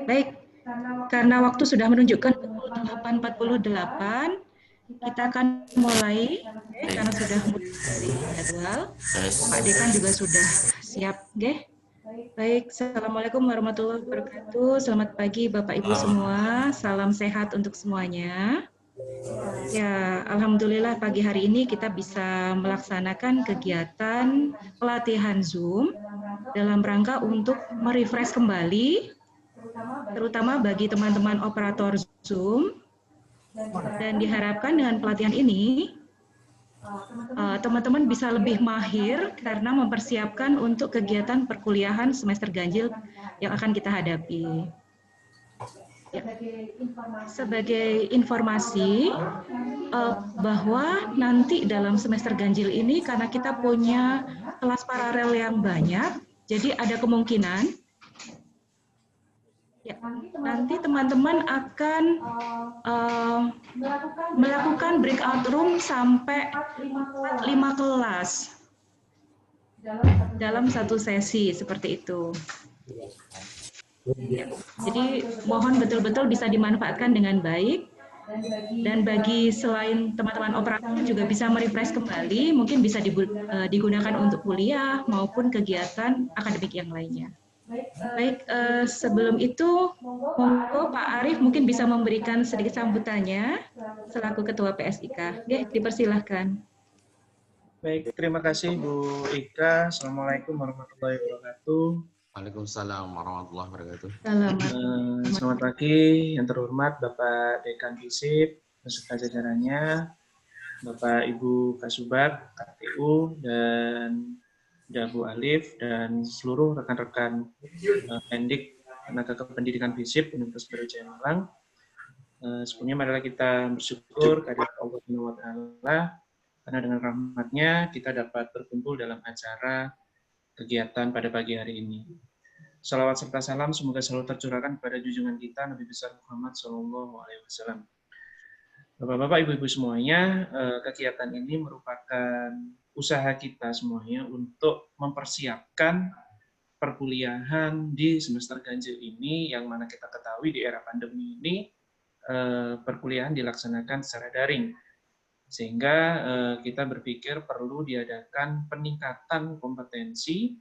Baik, karena waktu sudah menunjukkan pukul 8.48, kita akan mulai, karena sudah mulai dari jadwal. Pak Dekan juga sudah siap, nggih. Baik, Assalamualaikum warahmatullahi wabarakatuh. Selamat pagi Bapak Ibu semua. Salam sehat untuk semuanya. Ya, alhamdulillah pagi hari ini kita bisa melaksanakan kegiatan pelatihan Zoom dalam rangka untuk merefresh kembali, terutama bagi teman-teman operator Zoom. Dan diharapkan dengan pelatihan ini, teman-teman bisa lebih mahir karena mempersiapkan untuk kegiatan perkuliahan semester ganjil yang akan kita hadapi. Ya. Sebagai informasi bahwa nanti dalam semester ganjil ini karena kita punya kelas paralel yang banyak, jadi ada kemungkinan ya, nanti teman-teman akan melakukan breakout room sampai 5 kelas dalam satu sesi seperti itu. Ya, jadi mohon betul-betul bisa dimanfaatkan dengan baik, dan bagi selain teman-teman operator juga bisa merefresh kembali, mungkin bisa digunakan untuk kuliah maupun kegiatan akademik yang lainnya. Baik, sebelum itu monggo Pak Arief mungkin bisa memberikan sedikit sambutannya selaku Ketua PSIK. Oke, dipersilahkan. Baik, terima kasih Bu Ika. Assalamualaikum warahmatullahi wabarakatuh. Waalaikumsalam warahmatullahi wabarakatuh. Selamat pagi yang terhormat Bapak Dekan FISIP beserta jajarannya, Bapak Ibu Kasubag, KTU, dan Bu Alif, dan seluruh rekan-rekan pendik tenaga kependidikan FISIP Universitas Brawijaya Malang. Sebelumnya marilah kita bersyukur kehadirat Allah Subhanahu wa Ta'ala, karena dengan rahmatnya kita dapat berkumpul dalam acara kegiatan pada pagi hari ini. Salawat serta salam semoga selalu tercurahkan kepada junjungan kita Nabi besar Muhammad SAW. Bapak-bapak, ibu-ibu semuanya, kegiatan ini merupakan usaha kita semuanya untuk mempersiapkan perkuliahan di semester ganjil ini, yang mana kita ketahui di era pandemi ini perkuliahan dilaksanakan secara daring, sehingga kita berpikir perlu diadakan peningkatan kompetensi,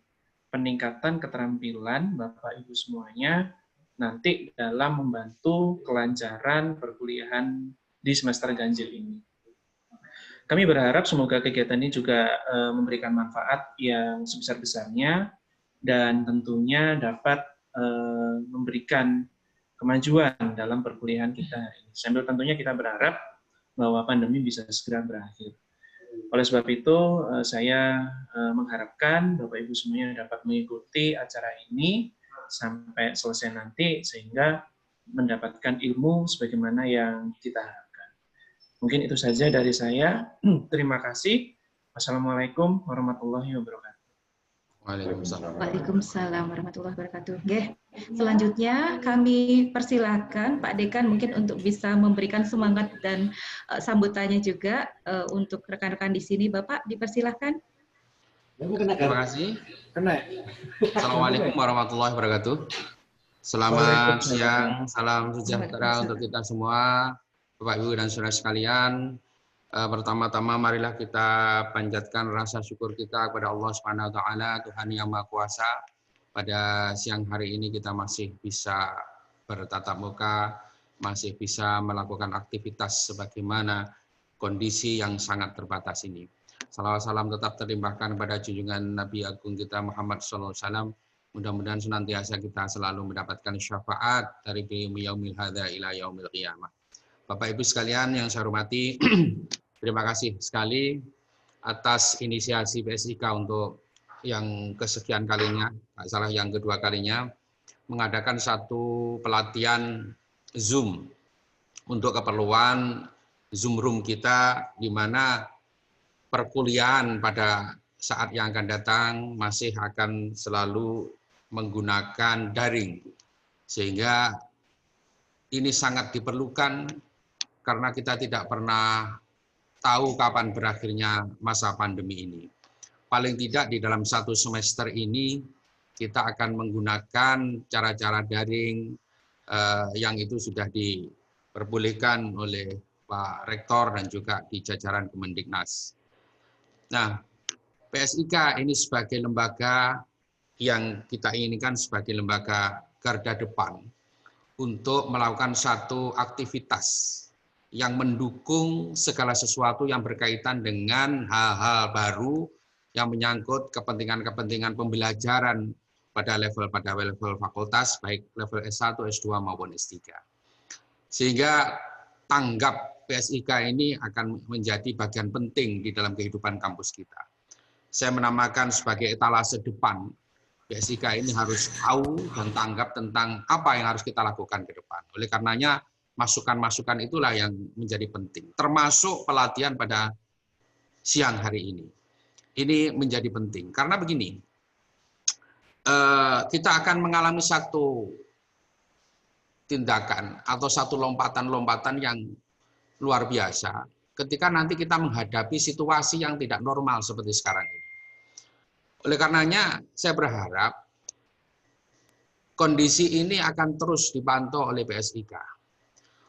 peningkatan keterampilan Bapak Ibu semuanya nanti dalam membantu kelancaran perkuliahan di semester ganjil ini. Kami berharap semoga kegiatan ini juga memberikan manfaat yang sebesar-besarnya dan tentunya dapat memberikan kemajuan dalam perkuliahan kita hari ini. Sambil tentunya kita berharap bahwa pandemi bisa segera berakhir. Oleh sebab itu, saya mengharapkan Bapak Ibu semuanya dapat mengikuti acara ini sampai selesai nanti, sehingga mendapatkan ilmu sebagaimana yang kita harapkan. Mungkin itu saja dari saya. Terima kasih. Wassalamualaikum warahmatullahi wabarakatuh. Waalaikumsalam warahmatullahi wabarakatuh. Oke, selanjutnya kami persilahkan Pak Dekan mungkin untuk bisa memberikan semangat dan sambutannya juga untuk rekan-rekan di sini. Bapak dipersilahkan. Terima kasih. Assalamualaikum warahmatullahi wabarakatuh. Selamat siang, salam sejahtera untuk kita semua, Bapak Ibu dan saudara sekalian. Pertama-tama marilah kita panjatkan rasa syukur kita kepada Allah Subhanahu wa Ta'ala, Tuhan yang Maha Kuasa. Pada siang hari ini kita masih bisa bertatap muka, masih bisa melakukan aktivitas sebagaimana kondisi yang sangat terbatas ini. Salawat salam tetap terlimpahkan kepada junjungan Nabi Agung kita Muhammad SAW. Mudah-mudahan senantiasa kita selalu mendapatkan syafaat dari beliau yaumil hadza ila yaumil qiyamah. Bapak Ibu sekalian yang saya hormati, terima kasih sekali atas inisiasi PSIK untuk yang kesekian kalinya, nggak salah yang kedua kalinya, mengadakan satu pelatihan Zoom untuk keperluan Zoom room kita, di mana perkuliahan pada saat yang akan datang masih akan selalu menggunakan daring, sehingga ini sangat diperlukan karena kita tidak pernah tahu kapan berakhirnya masa pandemi ini. Paling tidak di dalam satu semester ini kita akan menggunakan cara-cara daring, yang itu sudah diperbolehkan oleh Pak Rektor dan juga di jajaran Kemendiknas. Nah, PSIK ini sebagai lembaga yang kita inginkan sebagai lembaga garda depan untuk melakukan satu aktivitas yang mendukung segala sesuatu yang berkaitan dengan hal-hal baru yang menyangkut kepentingan-kepentingan pembelajaran pada level fakultas, baik level S1, S2 maupun S3. Sehingga tanggap PSIK ini akan menjadi bagian penting di dalam kehidupan kampus kita. Saya menamakan sebagai etalase depan. PSIK ini harus tahu dan tanggap tentang apa yang harus kita lakukan ke depan. Oleh karenanya, masukan-masukan itulah yang menjadi penting. Termasuk pelatihan pada siang hari ini. Ini menjadi penting. Karena begini, kita akan mengalami satu tindakan atau satu lompatan-lompatan yang luar biasa ketika nanti kita menghadapi situasi yang tidak normal seperti sekarang ini. Oleh karenanya, saya berharap kondisi ini akan terus dipantau oleh PSIK.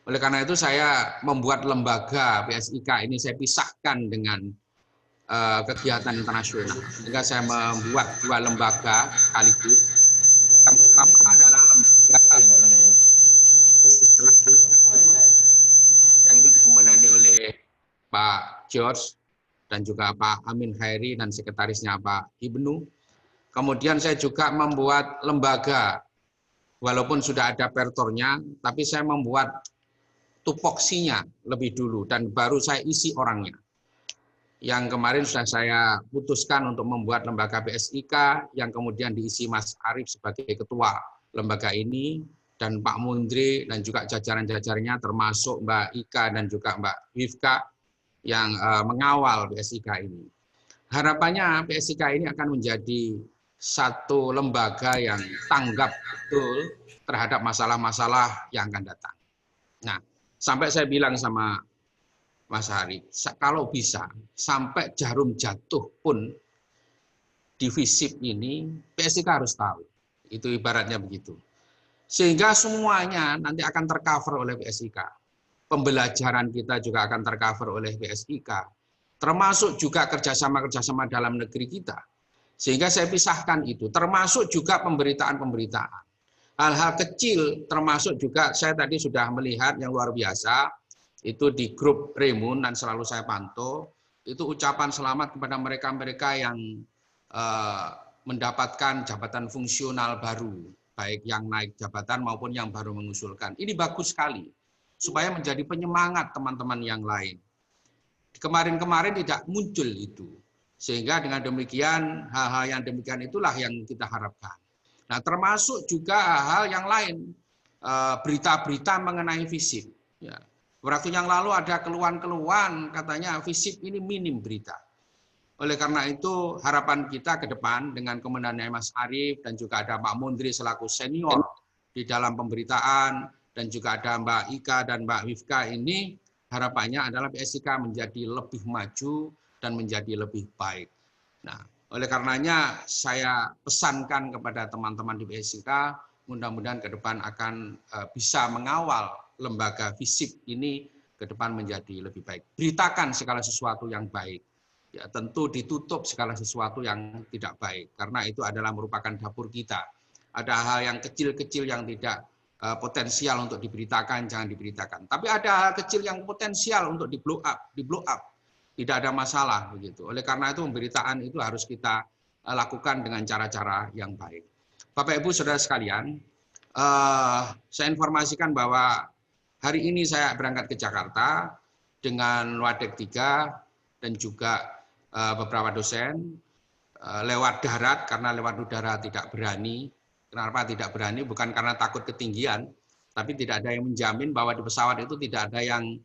Oleh karena itu, saya membuat lembaga PSIK ini saya pisahkan dengan kegiatan internasional. Sehingga saya membuat dua lembaga sekaligus. Yang pertama adalah lembaga yang itu dikomandangi oleh Pak George dan juga Pak Amin Khairi dan sekretarisnya Pak Ibnu. Kemudian saya juga membuat lembaga, walaupun sudah ada pertornya, tapi saya membuat tupoksinya lebih dulu dan baru saya isi orangnya. Yang kemarin sudah saya putuskan untuk membuat lembaga PSIK, yang kemudian diisi Mas Arief sebagai ketua lembaga ini, dan Pak Mundri dan juga jajaran-jajarannya termasuk Mbak Ika dan juga Mbak Wifka yang mengawal PSIK ini. Harapannya PSIK ini akan menjadi satu lembaga yang tanggap betul terhadap masalah-masalah yang akan datang. Nah, sampai saya bilang sama Mas Hari, kalau bisa sampai jarum jatuh pun di FISIP ini PSIK harus tahu. Itu ibaratnya begitu. Sehingga semuanya nanti akan tercover oleh PSIK. Pembelajaran kita juga akan tercover oleh PSIK. Termasuk juga kerjasama-kerjasama dalam negeri kita. Sehingga saya pisahkan itu. Termasuk juga pemberitaan-pemberitaan. Hal-hal kecil termasuk juga saya tadi sudah melihat yang luar biasa. Itu di grup Remun dan selalu saya pantau. Itu ucapan selamat kepada mereka-mereka yang mendapatkan jabatan fungsional baru. Baik yang naik jabatan maupun yang baru mengusulkan. Ini bagus sekali, supaya menjadi penyemangat teman-teman yang lain. Kemarin-kemarin tidak muncul itu. Sehingga dengan demikian, hal-hal yang demikian itulah yang kita harapkan. Nah, termasuk juga hal yang lain, berita-berita mengenai FISIP. Ya. Waktu yang lalu ada keluhan-keluhan, katanya FISIP ini minim berita. Oleh karena itu, harapan kita ke depan dengan komandannya Mas Arief dan juga ada Pak Mundri selaku senior di dalam pemberitaan dan juga ada Mbak Ika dan Mbak Wifka ini, harapannya adalah PSIK menjadi lebih maju dan menjadi lebih baik. Nah, oleh karenanya saya pesankan kepada teman-teman di PSIK, mudah-mudahan ke depan akan bisa mengawal lembaga FISIP ini ke depan menjadi lebih baik. Beritakan segala sesuatu yang baik. Ya, tentu ditutup segala sesuatu yang tidak baik, karena itu adalah merupakan dapur kita. Ada hal yang kecil-kecil yang tidak potensial untuk diberitakan, jangan diberitakan. Tapi ada hal kecil yang potensial untuk di blow up. Tidak ada masalah begitu. Oleh karena itu pemberitaan itu harus kita lakukan dengan cara-cara yang baik. Bapak Ibu Saudara sekalian, saya informasikan bahwa hari ini saya berangkat ke Jakarta dengan Wadek 3 dan juga beberapa dosen lewat darat, karena lewat udara tidak berani. Kenapa tidak berani? Bukan karena takut ketinggian, tapi tidak ada yang menjamin bahwa di pesawat itu tidak ada yang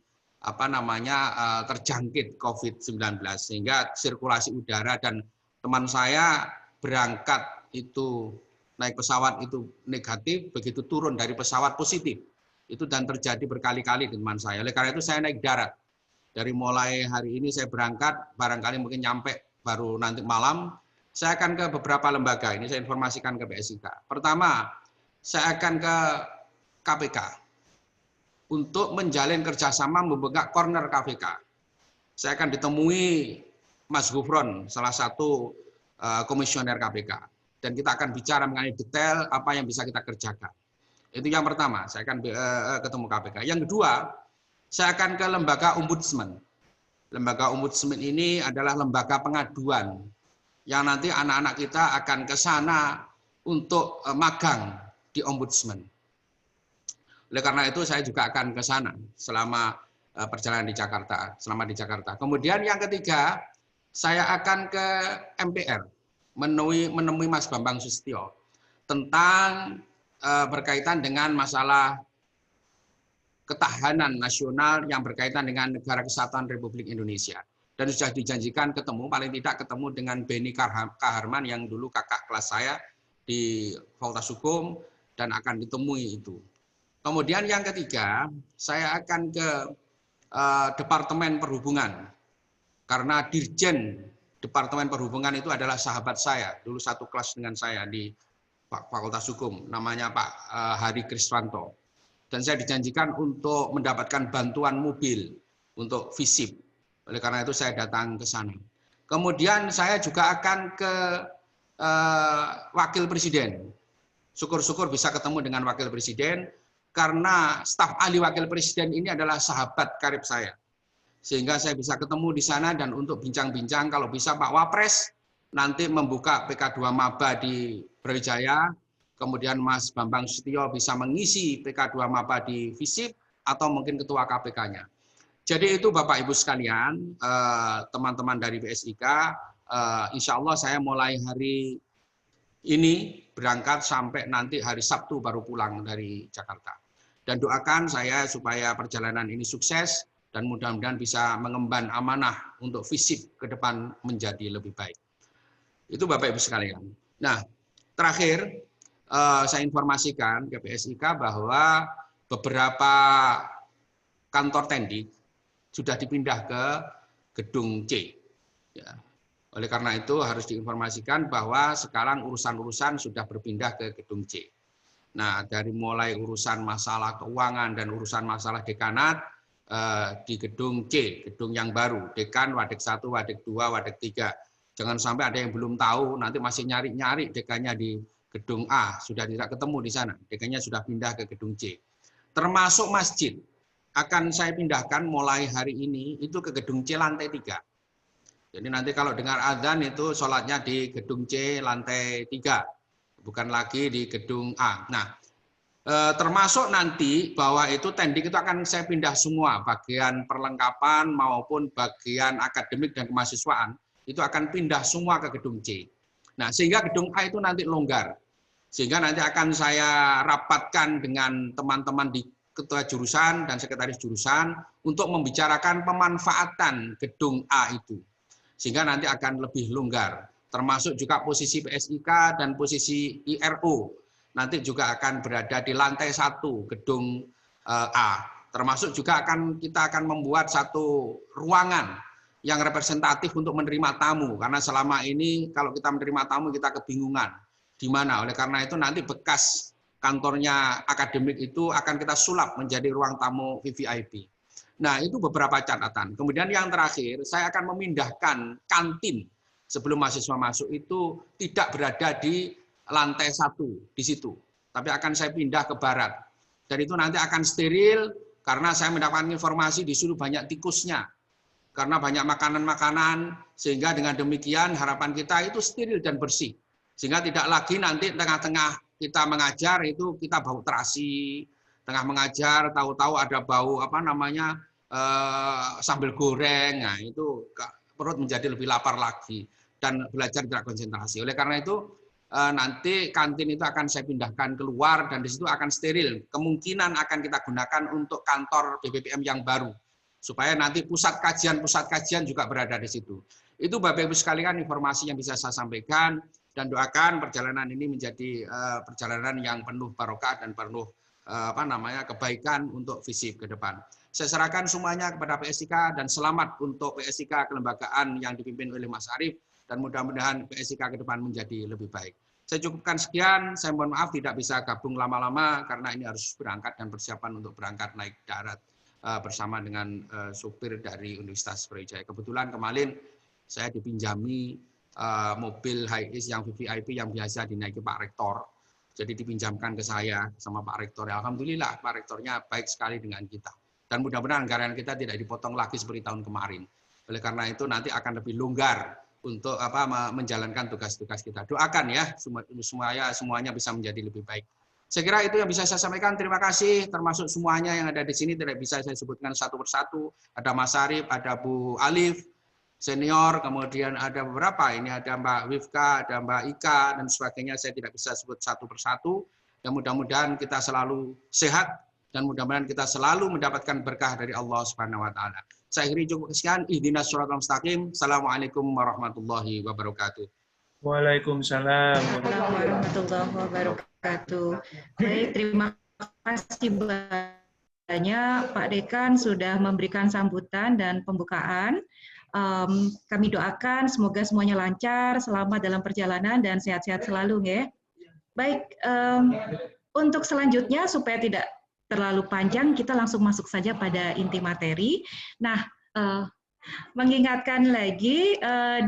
terjangkit COVID-19, sehingga sirkulasi udara, dan teman saya berangkat itu naik pesawat itu negatif, begitu turun dari pesawat positif. Itu dan terjadi berkali-kali di teman saya. Oleh karena itu saya naik darat. Dari mulai hari ini saya berangkat, barangkali mungkin nyampe baru nanti malam, saya akan ke beberapa lembaga. Ini saya informasikan ke PSIK. Pertama, saya akan ke KPK untuk menjalin kerjasama membuka corner KPK. Saya akan ditemui Mas Gufron, salah satu komisioner KPK, dan kita akan bicara mengenai detail apa yang bisa kita kerjakan. Itu yang pertama, saya akan ketemu KPK. Yang kedua, saya akan ke lembaga ombudsman. Lembaga ombudsman ini adalah lembaga pengaduan yang nanti anak-anak kita akan ke sana untuk magang di ombudsman. Oleh karena itu saya juga akan ke sana selama perjalanan di Jakarta, selama di Jakarta. Kemudian yang ketiga, saya akan ke MPR menemui Mas Bambang Susatyo tentang berkaitan dengan masalah ketahanan nasional yang berkaitan dengan Negara Kesatuan Republik Indonesia. Dan sudah dijanjikan ketemu, paling tidak ketemu dengan Beni Kaharman yang dulu kakak kelas saya di Fakultas Hukum, dan akan ditemui itu. Kemudian yang ketiga, saya akan ke Departemen Perhubungan. Karena Dirjen Departemen Perhubungan itu adalah sahabat saya, dulu satu kelas dengan saya di Fakultas Hukum, namanya Pak Hari Kriswanto. Dan saya dijanjikan untuk mendapatkan bantuan mobil untuk visip. Oleh karena itu saya datang ke sana. Kemudian saya juga akan ke Wakil Presiden. Syukur-syukur bisa ketemu dengan Wakil Presiden, karena staf ahli Wakil Presiden ini adalah sahabat karib saya. Sehingga saya bisa ketemu di sana dan untuk bincang-bincang, kalau bisa Pak Wapres nanti membuka PK2 Maba di Brawijaya, kemudian Mas Bambang Susatyo bisa mengisi PK2 Maba di FISIP, atau mungkin Ketua KPK-nya. Jadi itu Bapak Ibu sekalian, teman-teman dari PSIK, insya Allah saya mulai hari ini berangkat sampai nanti hari Sabtu baru pulang dari Jakarta. Dan doakan saya supaya perjalanan ini sukses dan mudah-mudahan bisa mengemban amanah untuk FISIP ke depan menjadi lebih baik. Itu Bapak Ibu sekalian. Nah, terakhir saya informasikan ke PSIK bahwa beberapa kantor tendik sudah dipindah ke gedung C. Ya. Oleh karena itu harus diinformasikan bahwa sekarang urusan-urusan sudah berpindah ke gedung C. Nah, dari mulai urusan masalah keuangan dan urusan masalah dekanat di gedung C, gedung yang baru, dekan, wadek 1, wadek 2, wadek 3. Jangan sampai ada yang belum tahu, nanti masih nyari-nyari dekannya di gedung A, sudah tidak ketemu di sana, dekannya sudah pindah ke gedung C. Termasuk masjid, akan saya pindahkan mulai hari ini itu ke gedung C lantai 3. Jadi nanti kalau dengar azan itu sholatnya di gedung C lantai 3. Bukan lagi di gedung A. Nah, termasuk nanti bahwa itu tendik itu akan saya pindah semua, bagian perlengkapan maupun bagian akademik dan kemahasiswaan, itu akan pindah semua ke gedung C. Nah, sehingga gedung A itu nanti longgar. Sehingga nanti akan saya rapatkan dengan teman-teman di ketua jurusan dan sekretaris jurusan untuk membicarakan pemanfaatan gedung A itu. Sehingga nanti akan lebih longgar. Termasuk juga posisi PSIK dan posisi IRO nanti juga akan berada di lantai 1 gedung A. Termasuk juga kita akan membuat satu ruangan yang representatif untuk menerima tamu, karena selama ini kalau kita menerima tamu kita kebingungan di mana. Oleh karena itu nanti bekas kantornya akademik itu akan kita sulap menjadi ruang tamu VVIP. Nah, itu beberapa catatan. Kemudian yang terakhir, saya akan memindahkan kantin sebelum mahasiswa masuk itu tidak berada di lantai 1 di situ, tapi akan saya pindah ke barat. Dan itu nanti akan steril karena saya mendapatkan informasi disuruh banyak tikusnya. Karena banyak makanan-makanan, sehingga dengan demikian harapan kita itu steril dan bersih. Sehingga tidak lagi nanti tengah-tengah kita mengajar itu kita bau terasi, tengah mengajar tahu-tahu ada bau sambal goreng. Nah, itu perut menjadi lebih lapar lagi dan belajar tidak konsentrasi. Oleh karena itu nanti kantin itu akan saya pindahkan keluar dan di situ akan steril. Kemungkinan akan kita gunakan untuk kantor BPPM yang baru supaya nanti pusat kajian juga berada di situ. Itu Bapak Ibu sekalian informasi yang bisa saya sampaikan, dan doakan perjalanan ini menjadi perjalanan yang penuh barokah dan penuh kebaikan untuk visi ke depan. Saya serahkan semuanya kepada PSIK dan selamat untuk PSIK kelembagaan yang dipimpin oleh Mas Arief, dan mudah-mudahan PSIK ke depan menjadi lebih baik. Saya cukupkan sekian, saya mohon maaf tidak bisa gabung lama-lama karena ini harus berangkat dan persiapan untuk berangkat naik darat bersama dengan supir dari Universitas Brawijaya. Kebetulan kemarin saya dipinjami mobil Hiace yang VVIP yang biasa dinaiki Pak Rektor. Jadi dipinjamkan ke saya sama Pak Rektor. Alhamdulillah Pak Rektornya baik sekali dengan kita. Dan mudah-mudahan anggaran kita tidak dipotong lagi seperti tahun kemarin. Oleh karena itu nanti akan lebih longgar untuk menjalankan tugas-tugas kita. Doakan ya semuanya bisa menjadi lebih baik. Saya kira itu yang bisa saya sampaikan. Terima kasih termasuk semuanya yang ada di sini, tidak bisa saya sebutkan satu persatu. Ada Mas Arif, ada Bu Alif senior, kemudian ada beberapa, ini ada Mbak Wifka, ada Mbak Ika dan sebagainya. Saya tidak bisa sebut satu persatu. Dan mudah-mudahan kita selalu sehat dan mudah-mudahan kita selalu mendapatkan berkah dari Allah Subhanahu wa taala. Saya akhiri cukup sekian. Ihdinas shiratal mustaqim. Assalamualaikum warahmatullahi wabarakatuh. Waalaikumsalam warahmatullahi wabarakatuh. Baik, terima kasih banyak Pak Dekan sudah memberikan sambutan dan pembukaan. Kami doakan semoga semuanya lancar, selamat dalam perjalanan dan sehat-sehat selalu ya. Baik, untuk selanjutnya supaya tidak terlalu panjang, kita langsung masuk saja pada inti materi. Nah, mengingatkan lagi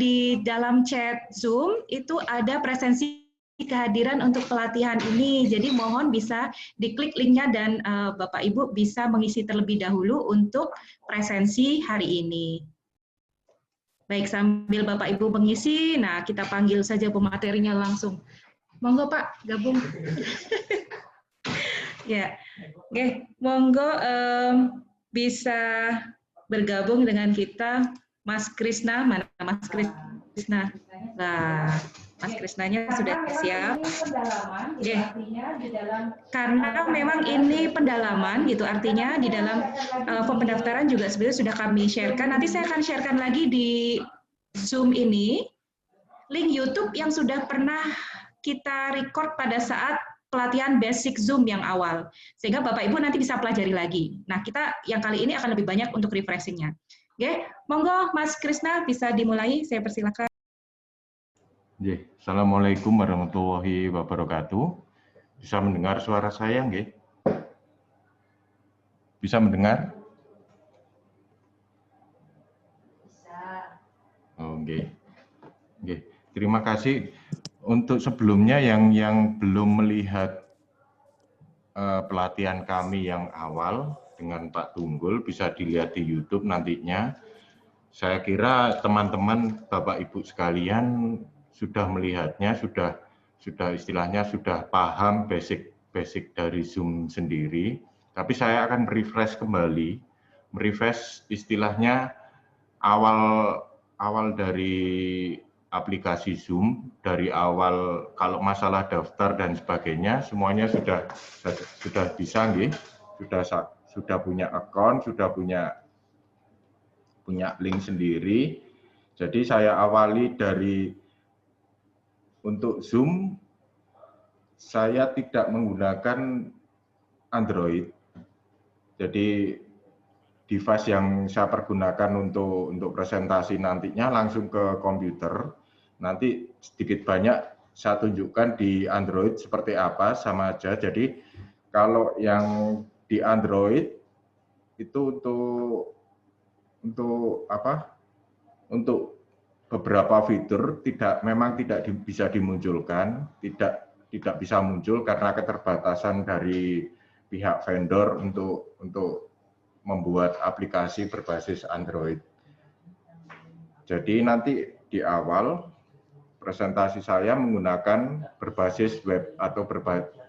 di dalam chat Zoom itu ada presensi kehadiran untuk pelatihan ini. Jadi mohon bisa diklik linknya dan Bapak Ibu bisa mengisi terlebih dahulu untuk presensi hari ini. Baik, sambil Bapak Ibu mengisi, nah kita panggil saja pematerinya langsung. Monggo Pak, gabung. Ya, oke, monggo bisa bergabung dengan kita Mas Krisna. Mana Mas Krisna? Nah, Mas Krisnanya sudah siap. Oke. Karena memang ini pendalaman gitu, artinya di dalam form pendaftaran juga sebenarnya sudah kami sharekan. Nanti saya akan sharekan lagi di Zoom ini link YouTube yang sudah pernah kita record pada saat pelatihan basic Zoom yang awal, sehingga Bapak Ibu nanti bisa pelajari lagi. Nah, kita yang kali ini akan lebih banyak untuk refreshing-nya. Oke, monggo Mas Krisna bisa dimulai, saya persilakan. Assalamualaikum warahmatullahi wabarakatuh. Bisa mendengar suara saya, nggih? Bisa mendengar? Bisa. Oh, nggih. Nggih. Terima kasih. Untuk sebelumnya yang belum melihat pelatihan kami yang awal dengan Pak Tunggul bisa dilihat di YouTube nantinya. Saya kira teman-teman Bapak Ibu sekalian sudah melihatnya, sudah istilahnya sudah paham basic dari Zoom sendiri. Tapi saya akan refresh kembali, merefresh istilahnya awal dari aplikasi Zoom, dari awal kalau masalah daftar dan sebagainya semuanya sudah bisa nggih, sudah punya account, sudah punya link sendiri. Jadi saya awali dari untuk Zoom saya tidak menggunakan Android. Jadi device yang saya pergunakan untuk presentasi nantinya langsung ke komputer. Nanti sedikit banyak saya tunjukkan di Android seperti apa, sama aja. Jadi kalau yang di Android itu untuk apa? Untuk beberapa fitur memang tidak bisa dimunculkan, tidak bisa muncul karena keterbatasan dari pihak vendor untuk membuat aplikasi berbasis Android. Jadi nanti di awal presentasi saya menggunakan berbasis web atau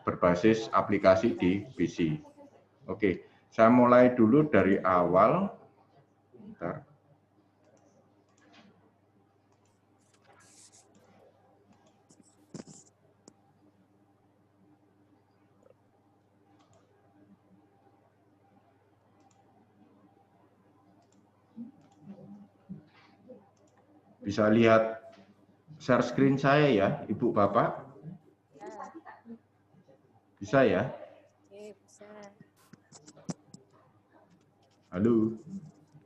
berbasis aplikasi di PC. Oke, saya mulai dulu dari awal. Bentar. Bisa lihat share screen saya ya, Ibu Bapak? Bisa ya? Bisa. Halo?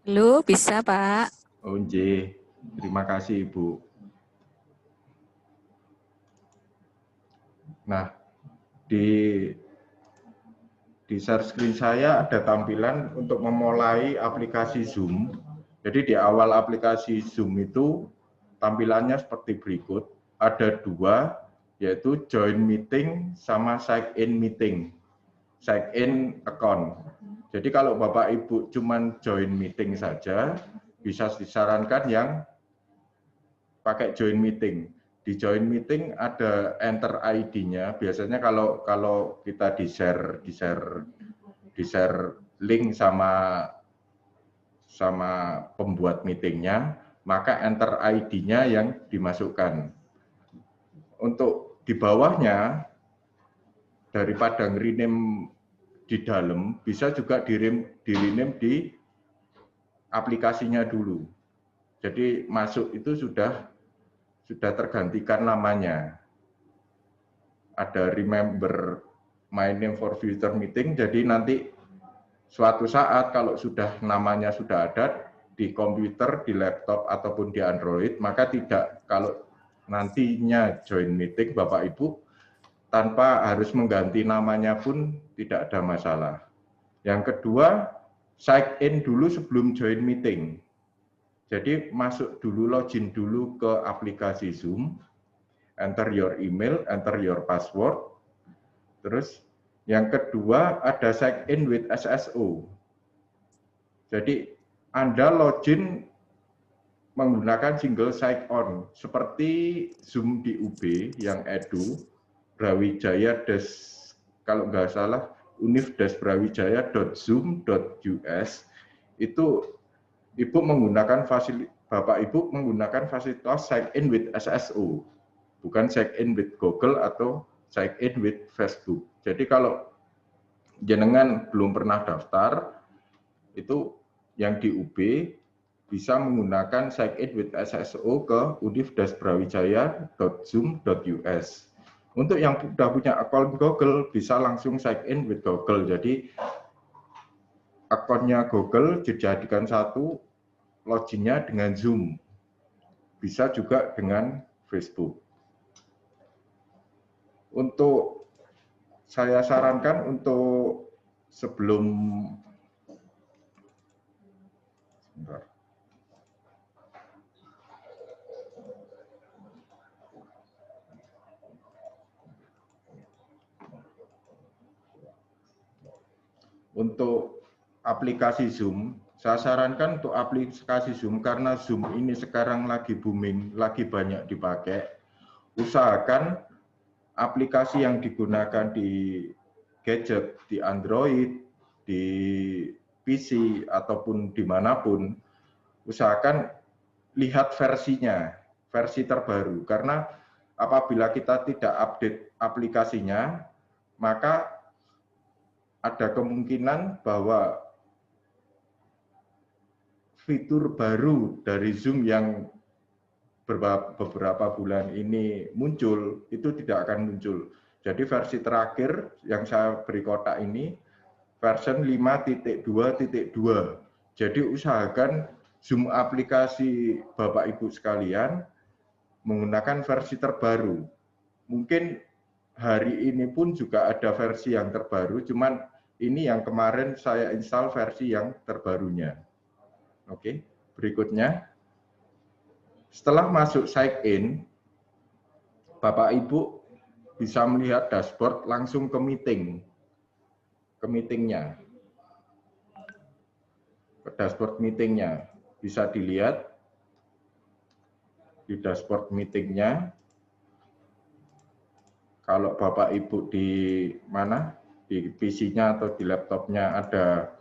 Halo, bisa Pak. Oh, nggih. Terima kasih Ibu. Nah, di share screen saya ada tampilan untuk memulai aplikasi Zoom. Jadi di awal aplikasi Zoom itu tampilannya seperti berikut. Ada dua, yaitu join meeting sama sign in meeting, sign in account. Jadi kalau Bapak Ibu cuman join meeting saja, bisa disarankan yang pakai join meeting. Di join meeting ada enter ID-nya. Biasanya kalau kita di share link sama pembuat meetingnya, maka enter ID-nya yang dimasukkan. Untuk di bawahnya, daripada nge-rename di dalam, bisa juga di-rename di aplikasinya dulu. Jadi masuk itu sudah tergantikan namanya. Ada remember my name for future meeting, jadi nanti suatu saat kalau sudah namanya sudah ada di komputer, di laptop, ataupun di Android, maka tidak, kalau nantinya join meeting Bapak Ibu, tanpa harus mengganti namanya pun tidak ada masalah. Yang kedua, sign in dulu sebelum join meeting. Jadi masuk dulu, login dulu ke aplikasi Zoom, enter your email, enter your password. Terus yang kedua ada sign in with SSO. Jadi Anda login menggunakan single sign on seperti Zoom di UB yang edu, Brawijaya kalau nggak salah univ-brawijaya.zoom.us itu Bapak Ibu menggunakan fasilitas sign in with SSO, bukan sign in with Google atau sign in with Facebook. Jadi kalau jenengan belum pernah daftar, itu yang di UB bisa menggunakan sign in with SSO ke univ-brawijaya.zoom.us. Untuk yang sudah punya akun Google, bisa langsung sign in with Google. Jadi akunnya Google dijadikan satu, loginnya dengan Zoom. Bisa juga dengan Facebook. Untuk saya sarankan untuk sebelum untuk aplikasi Zoom, saya sarankan untuk aplikasi Zoom karena Zoom ini sekarang lagi booming, lagi banyak dipakai. Usahakan aplikasi yang digunakan di gadget, di Android, di PC, ataupun dimanapun, usahakan lihat versinya, versi terbaru. Karena apabila kita tidak update aplikasinya, maka ada kemungkinan bahwa fitur baru dari Zoom yang beberapa bulan ini muncul, itu tidak akan muncul. Jadi versi terakhir yang saya beri kotak ini, version 5.2.2. Jadi usahakan Zoom aplikasi Bapak Ibu sekalian menggunakan versi terbaru. Mungkin hari ini pun juga ada versi yang terbaru, cuman ini yang kemarin saya install versi yang terbarunya. Oke, berikutnya. Setelah masuk sign in, Bapak Ibu bisa melihat dashboard langsung ke meetingnya. Ke dashboard meetingnya. Bisa dilihat di dashboard meetingnya. Kalau Bapak Ibu di mana? Di PC-nya atau di laptopnya ada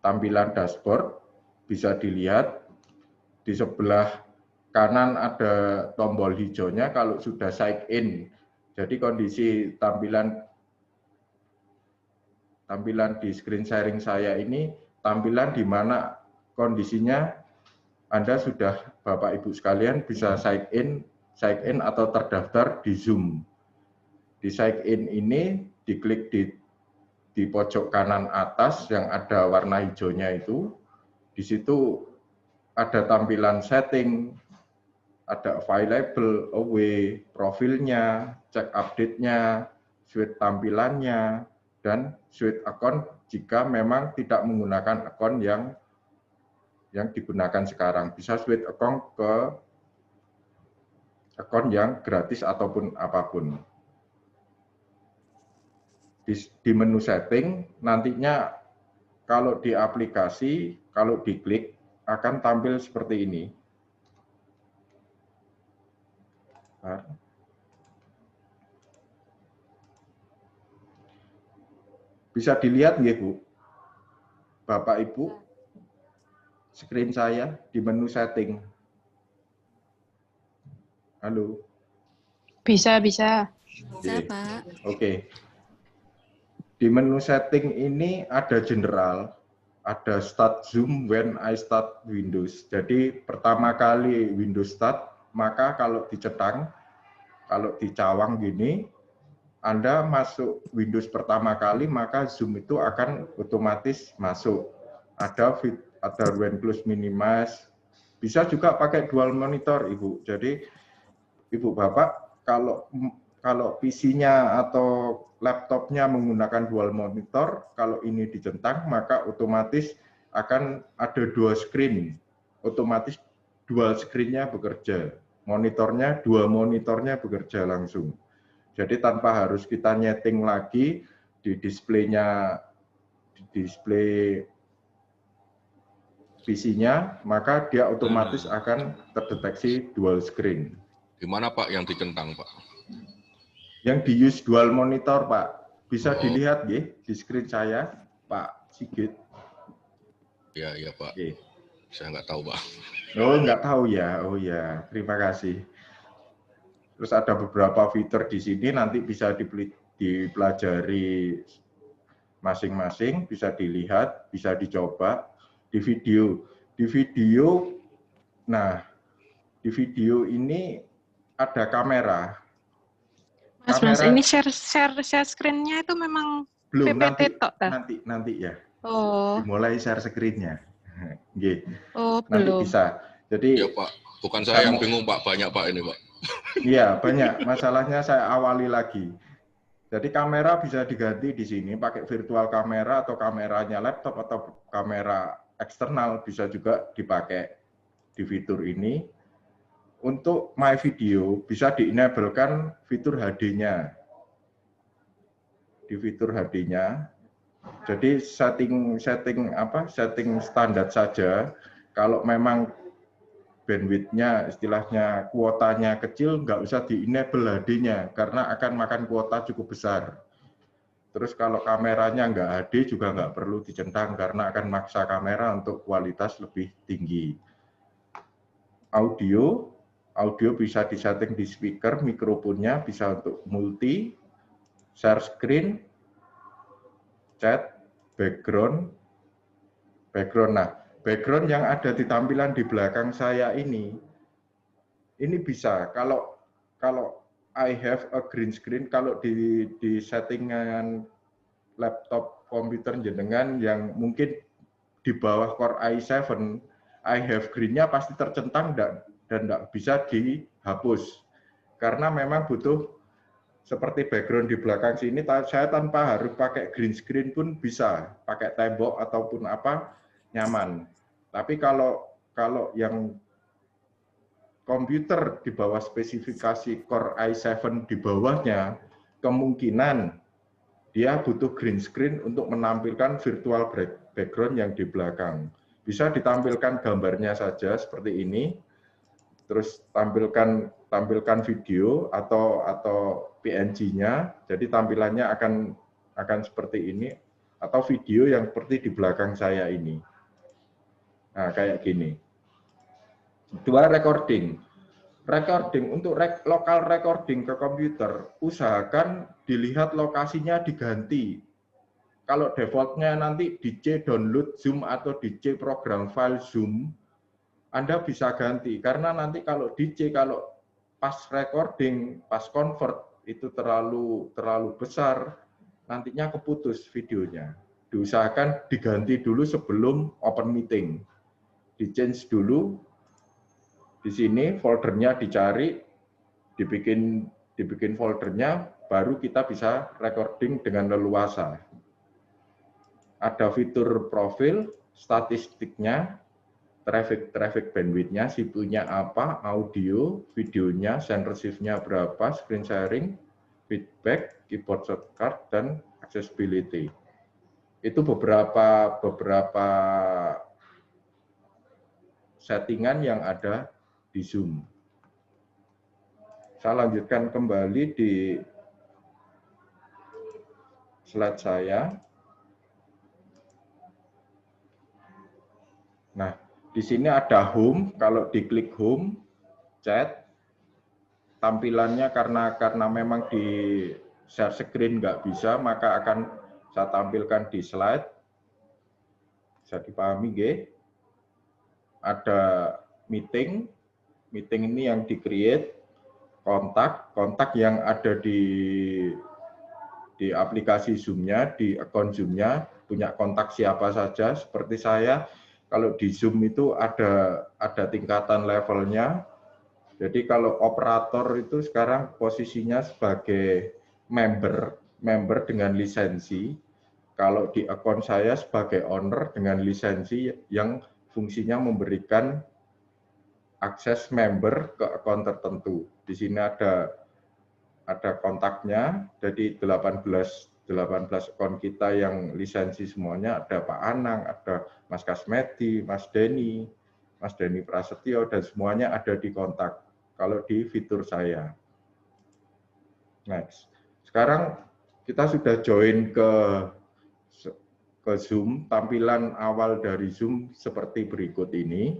tampilan dashboard, bisa dilihat. Di sebelah kanan ada tombol hijaunya kalau sudah sign in. Jadi kondisi tampilan di screen sharing saya ini tampilan di mana kondisinya Anda sudah, Bapak Ibu sekalian, bisa sign in atau terdaftar di Zoom. Di sign in ini diklik di pojok kanan atas yang ada warna hijaunya itu. Di situ ada tampilan setting, ada available, away, profilnya, cek update-nya, suite tampilannya, dan suite account jika memang tidak menggunakan account yang digunakan sekarang. Bisa suite account ke account yang gratis ataupun apapun. Di menu setting, nantinya kalau di aplikasi, kalau diklik, akan tampil seperti ini. Bisa dilihat nggih, Bu? Bapak Ibu, screen saya di menu setting. Halo. Bisa, Oke. Pak. Oke. Di menu setting ini ada general, ada start Zoom when I start Windows. Jadi pertama kali Windows start, maka kalau dicetang, kalau dicawang gini, Anda masuk Windows pertama kali, maka Zoom itu akan otomatis masuk. Ada when close minimize, bisa juga pakai dual monitor, Ibu. Jadi Ibu Bapak kalau PC-nya atau laptopnya menggunakan dual monitor, kalau ini dicentang maka otomatis akan ada dua screen, otomatis dual screen-nya bekerja, dua monitornya bekerja langsung. Jadi tanpa harus kita nyeting lagi di display-nya, di display PC-nya, maka dia otomatis akan terdeteksi dual screen. Gimana Pak yang dicentang Pak? Yang di use dual monitor Pak, bisa dilihat ya di screen saya, Pak Sigit. Iya Pak. Oke. Saya nggak tahu Pak. Oh nggak tahu ya, oh ya, terima kasih. Terus ada beberapa fitur di sini, nanti bisa dipelajari masing-masing, bisa dilihat, bisa dicoba di video. Nah, di video ini ada kamera. Mas, ini share screen-nya itu memang belum PPT nanti ya. Oh. Dimulai share screen-nya. Oh, nanti belum. bisa. Jadi ya Pak, bukan saya yang bingung Pak, banyak Pak ini Pak. Iya, banyak. Masalahnya saya awali lagi. Jadi kamera bisa diganti di sini pakai virtual kamera atau kameranya laptop atau kamera eksternal bisa juga dipakai di fitur ini. Untuk My Video bisa di-enablekan fitur HD-nya. Di fitur HD-nya. Jadi setting standar saja. Kalau memang bandwidth-nya, istilahnya kuotanya kecil, nggak usah di-enable HD-nya, karena akan makan kuota cukup besar. Terus kalau kameranya nggak HD juga nggak perlu dicentang, karena akan maksa kamera untuk kualitas lebih tinggi. Audio bisa disetting di speaker, mikrofonnya bisa untuk multi, share screen, chat, background. Nah, background yang ada di tampilan di belakang saya ini bisa kalau I have a green screen, kalau di settingan laptop komputer jenengan yang mungkin di bawah Core i7 I have green-nya pasti tercentang dan tidak bisa dihapus karena memang butuh seperti background di belakang sini. Saya tanpa harus pakai green screen pun bisa pakai tembok ataupun apa nyaman. Tapi kalau yang komputer di bawah spesifikasi Core i7 di bawahnya, kemungkinan dia butuh green screen untuk menampilkan virtual background yang di belakang. Bisa ditampilkan gambarnya saja seperti ini, terus tampilkan video atau PNG-nya, jadi tampilannya akan seperti ini, atau video yang seperti di belakang saya ini. Nah, kayak gini. Dua recording untuk lokal recording ke komputer, usahakan dilihat lokasinya diganti. Kalau defaultnya nanti DJ download Zoom atau DJ program file Zoom, Anda bisa ganti. Karena nanti kalau DJ, kalau pas recording, pas convert, itu terlalu besar, nantinya keputus videonya. Diusahakan diganti dulu sebelum open meeting. Di-change dulu, Di sini foldernya dicari, dibikin foldernya, baru kita bisa recording dengan leluasa. Ada fitur profil, statistiknya, traffic bandwidth-nya, CPU-nya apa, audio, videonya, send receive-nya berapa, screen sharing, feedback, keyboard shortcut, dan accessibility. Itu beberapa settingan yang ada di Zoom. Saya lanjutkan kembali di slide saya. Nah, di sini ada home. Kalau diklik home, chat, tampilannya karena memang di share screen nggak bisa, maka akan saya tampilkan di slide. Bisa dipahami, nggih? Ada meeting ini yang di-create, kontak yang ada di aplikasi Zoom-nya, di akun Zoom-nya, punya kontak siapa saja, seperti saya. Kalau di Zoom itu ada tingkatan levelnya. Jadi kalau operator itu sekarang posisinya sebagai member dengan lisensi. Kalau di akun saya sebagai owner dengan lisensi yang fungsinya memberikan akses member ke akun tertentu. Di sini ada kontaknya, jadi 18 akun kita yang lisensi semuanya, ada Pak Anang, ada Mas Kasmedi, Mas Denny Prasetyo, dan semuanya ada di kontak kalau di fitur saya. Next. Sekarang kita sudah join ke Zoom. Tampilan awal dari Zoom seperti berikut ini.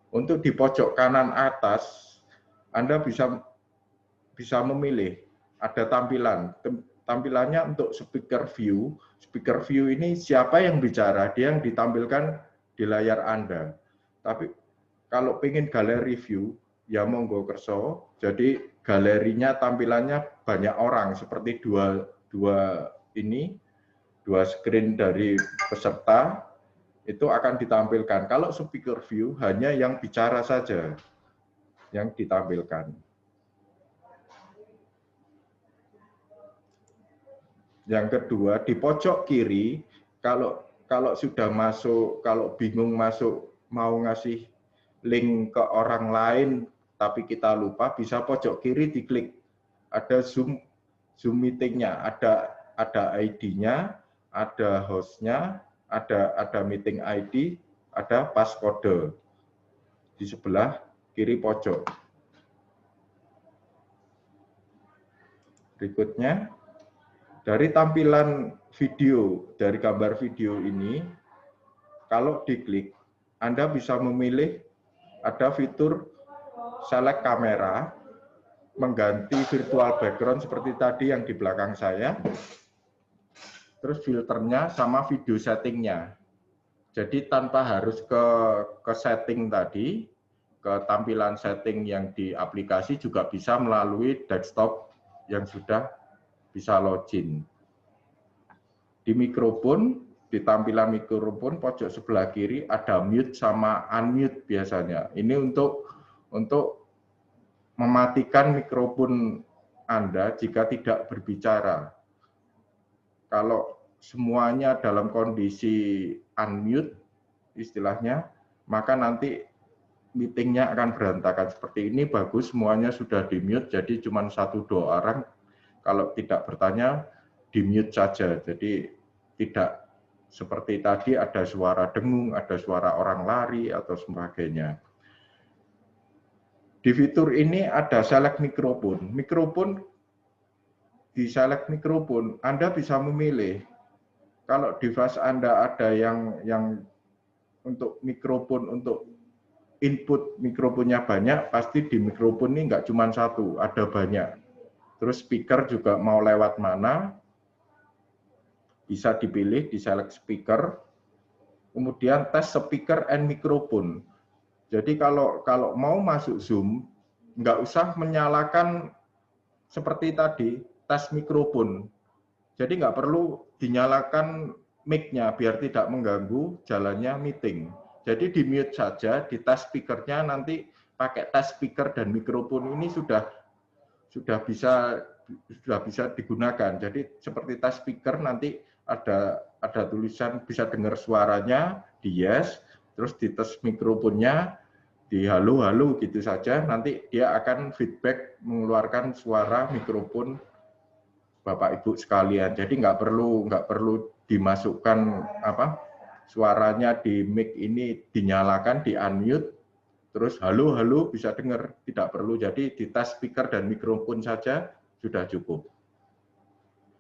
Untuk di pojok kanan atas, Anda bisa memilih, ada tampilannya untuk speaker view. Speaker view ini siapa yang bicara, dia yang ditampilkan di layar Anda. Tapi kalau pengen galeri view, ya monggo kerso. Jadi galerinya tampilannya banyak orang, seperti dua screen dari peserta, itu akan ditampilkan. Kalau speaker view, hanya yang bicara saja yang ditampilkan. Yang kedua, di pojok kiri, kalau sudah masuk, kalau bingung masuk, mau ngasih link ke orang lain, tapi kita lupa, bisa pojok kiri diklik. Ada Zoom meeting-nya, ada ID-nya, ada host-nya, ada meeting ID, ada passcode di sebelah kiri pojok. Berikutnya, dari tampilan video, dari gambar video ini, kalau diklik, Anda bisa memilih, ada fitur select kamera, mengganti virtual background seperti tadi yang di belakang saya, terus filternya sama video settingnya. Jadi tanpa harus ke setting tadi, ke tampilan setting yang di aplikasi juga bisa melalui desktop yang sudah bisa login. Di mikrofon, di tampilan mikrofon pojok sebelah kiri ada mute sama unmute biasanya. Ini untuk mematikan mikrofon Anda jika tidak berbicara. Kalau semuanya dalam kondisi unmute, istilahnya, maka nanti meetingnya akan berantakan. Seperti ini bagus, semuanya sudah di-mute, jadi cuma 1-2 orang. Kalau tidak bertanya, di-mute saja. Jadi tidak seperti tadi ada suara dengung, ada suara orang lari, atau sebagainya. Di fitur ini ada select mikrofon. Di select mikrofon, Anda bisa memilih. Kalau device Anda ada yang untuk mikrofon, untuk input mikrofonnya banyak, pasti di mikrofon ini nggak cuma satu, ada banyak. Terus speaker juga mau lewat mana, bisa dipilih, di select speaker. Kemudian tes speaker and mikrofon. Jadi kalau mau masuk Zoom, nggak usah menyalakan seperti tadi, tes mikrofon. Jadi nggak perlu dinyalakan mic-nya biar tidak mengganggu jalannya meeting. Jadi di mute saja, di tes speaker-nya nanti pakai touch speaker dan mikrofon ini sudah bisa digunakan. Jadi seperti touch speaker nanti ada tulisan bisa dengar suaranya di yes, terus di touch mikrofonnya di halo gitu saja, nanti dia akan feedback mengeluarkan suara mikrofon Bapak Ibu sekalian. Jadi nggak perlu dimasukkan suaranya di mic ini dinyalakan, di unmute, terus halo bisa dengar, tidak perlu. Jadi di touch speaker dan mikrofon saja sudah cukup.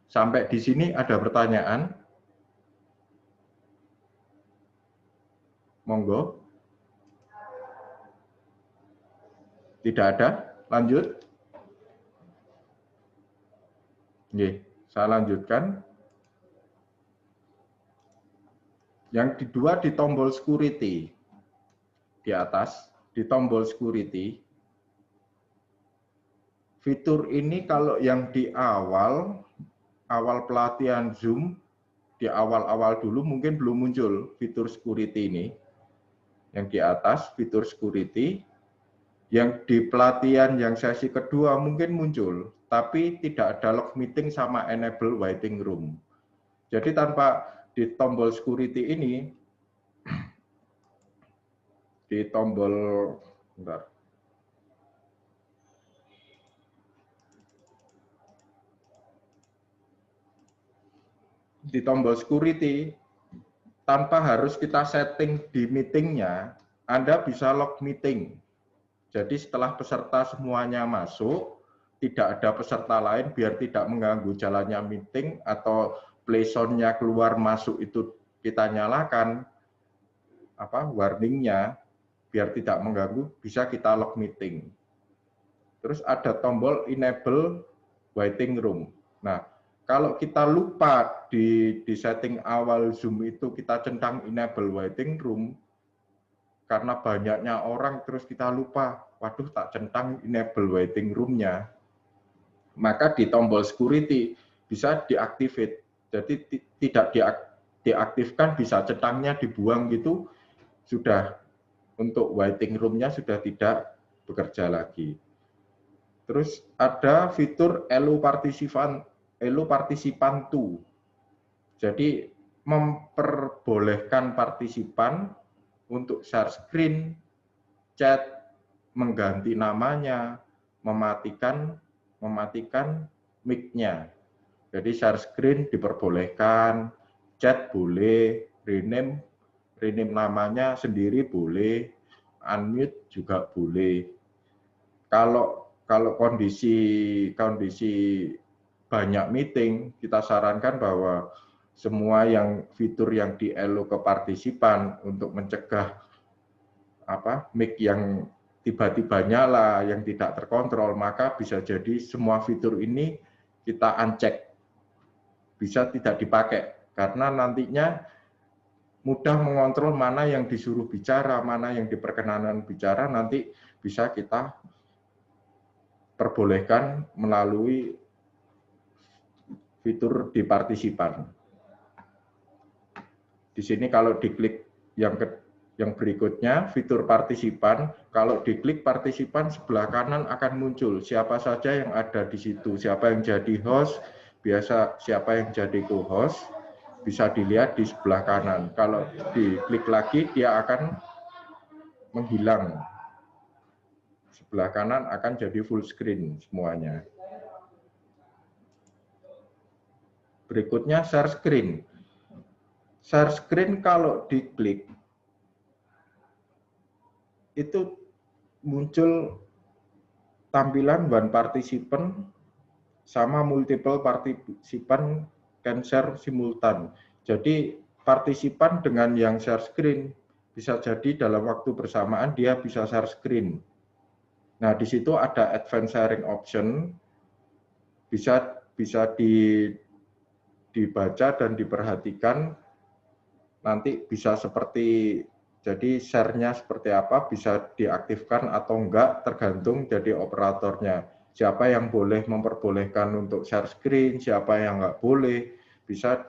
Sampai di sini ada pertanyaan? Monggo. Tidak ada? Lanjut. Oke, saya lanjutkan. Yang kedua di tombol security. Di atas, di tombol security. Fitur ini kalau yang di awal pelatihan Zoom, di awal-awal dulu mungkin belum muncul fitur security ini. Yang di atas, fitur security. Yang di pelatihan yang sesi kedua mungkin muncul, tapi tidak ada log meeting sama enable waiting room. Jadi tanpa di tombol security ini, di tombol, bentar. Di tombol security, tanpa harus kita setting di meetingnya, Anda bisa log meeting. Jadi setelah peserta semuanya masuk, tidak ada peserta lain biar tidak mengganggu jalannya meeting atau play sound-nya keluar masuk itu kita nyalakan warningnya biar tidak mengganggu, bisa kita log meeting. Terus ada tombol enable waiting room. Nah, kalau kita lupa di setting awal Zoom itu kita centang enable waiting room, karena banyaknya orang terus kita lupa, waduh tak centang enable waiting room-nya. Maka di tombol security bisa deactivate. Jadi tidak diaktifkan, bisa centangnya dibuang gitu, sudah untuk waiting room-nya sudah tidak bekerja lagi. Terus ada fitur Elo partisipan to. Jadi memperbolehkan partisipan untuk share screen, chat, mengganti namanya, mematikan mic-nya. Jadi share screen diperbolehkan, chat boleh, rename namanya sendiri boleh, unmute juga boleh. Kalau kondisi banyak meeting, kita sarankan bahwa semua fitur yang di Elo ke partisipan untuk mencegah mic yang tiba-tiba nyala, yang tidak terkontrol, maka bisa jadi semua fitur ini kita uncheck, bisa tidak dipakai, karena nantinya mudah mengontrol mana yang disuruh bicara, mana yang diperkenankan bicara, nanti bisa kita perbolehkan melalui fitur di partisipan. Di sini kalau diklik yang berikutnya, fitur partisipan, kalau diklik partisipan sebelah kanan akan muncul siapa saja yang ada di situ, siapa yang jadi host, siapa yang jadi co-host, bisa dilihat di sebelah kanan. Kalau diklik lagi, dia akan menghilang. Sebelah kanan akan jadi full screen semuanya. Berikutnya share screen. Share screen kalau diklik, itu muncul tampilan one participant sama multiple participant can share simultan. Jadi partisipan dengan yang share screen bisa jadi dalam waktu bersamaan dia bisa share screen. Nah, di situ ada advanced sharing option, bisa dibaca dan diperhatikan. Nanti bisa seperti, jadi share-nya seperti apa, bisa diaktifkan atau enggak, tergantung jadi operatornya. Siapa yang boleh memperbolehkan untuk share screen, siapa yang enggak boleh, bisa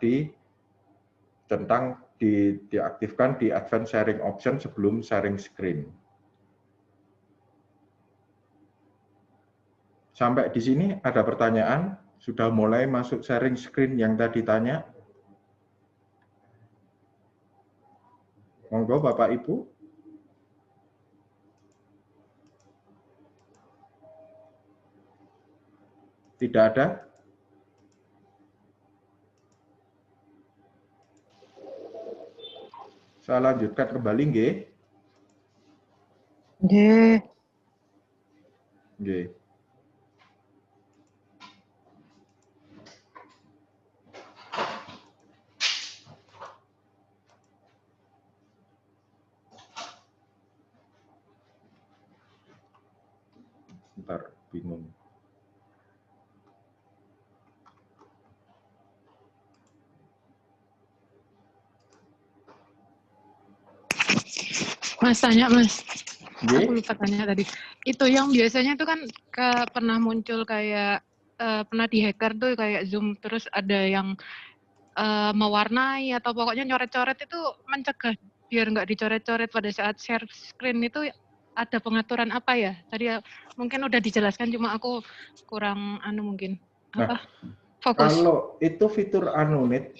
diaktifkan di advanced sharing option sebelum sharing screen. Sampai di sini ada pertanyaan? Sudah mulai masuk sharing screen yang tadi tanya? Monggo Bapak Ibu. Tidak ada? Saya lanjutkan kembali, nggih. Nggih. Nggih. Bentar, bingung. Mas tanya, Mas. Nggih. Aku lupa tanya tadi. Itu yang biasanya itu kan pernah muncul kayak pernah di hacker tuh kayak Zoom, terus ada yang mewarnai atau pokoknya coret-coret itu mencegah biar nggak dicoret-coret pada saat share screen itu ada pengaturan apa ya? Tadi mungkin udah dijelaskan cuma aku kurang mungkin apa? Fokus. Kalau itu fitur ununit,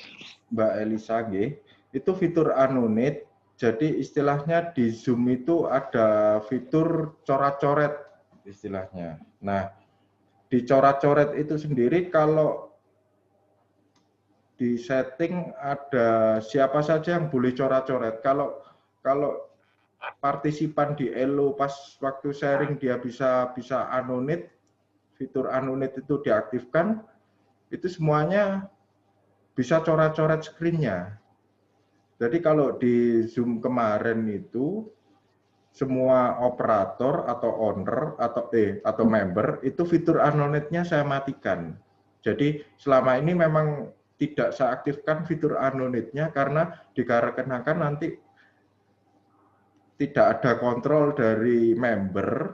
Mbak Elisa, nggih, itu fitur ununit. Jadi istilahnya di Zoom itu ada fitur coret-coret istilahnya. Nah, di coret-coret itu sendiri kalau di setting ada siapa saja yang boleh coret-coret. Kalau partisipan di Elo pas waktu sharing dia bisa ununit, fitur ununit itu diaktifkan, itu semuanya bisa coret-coret screen-nya. Jadi kalau di Zoom kemarin itu semua operator atau owner atau member itu fitur ununit-nya saya matikan. Jadi selama ini memang tidak saya aktifkan fitur ununit-nya karena dikarenakan nanti tidak ada kontrol dari member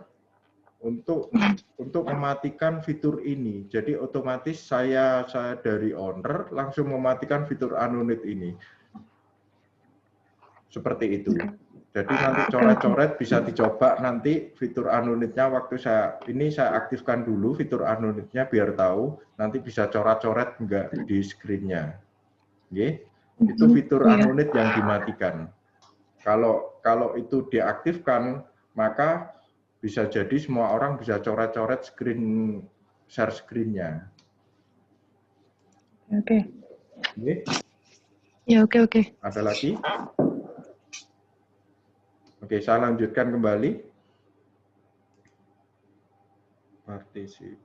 untuk mematikan fitur ini. Jadi otomatis saya dari owner langsung mematikan fitur ununit ini. Seperti itu. Jadi nanti coret-coret bisa dicoba nanti fitur ununitnya waktu saya aktifkan dulu fitur ununitnya biar tahu nanti bisa coret-coret enggak di screen-nya. Itu fitur ununit yang dimatikan. Kalau itu diaktifkan maka bisa jadi semua orang bisa coret-coret share screen-nya. Oke. Ya, oke. Ada lagi? Oke, saya lanjutkan kembali. Partisipan.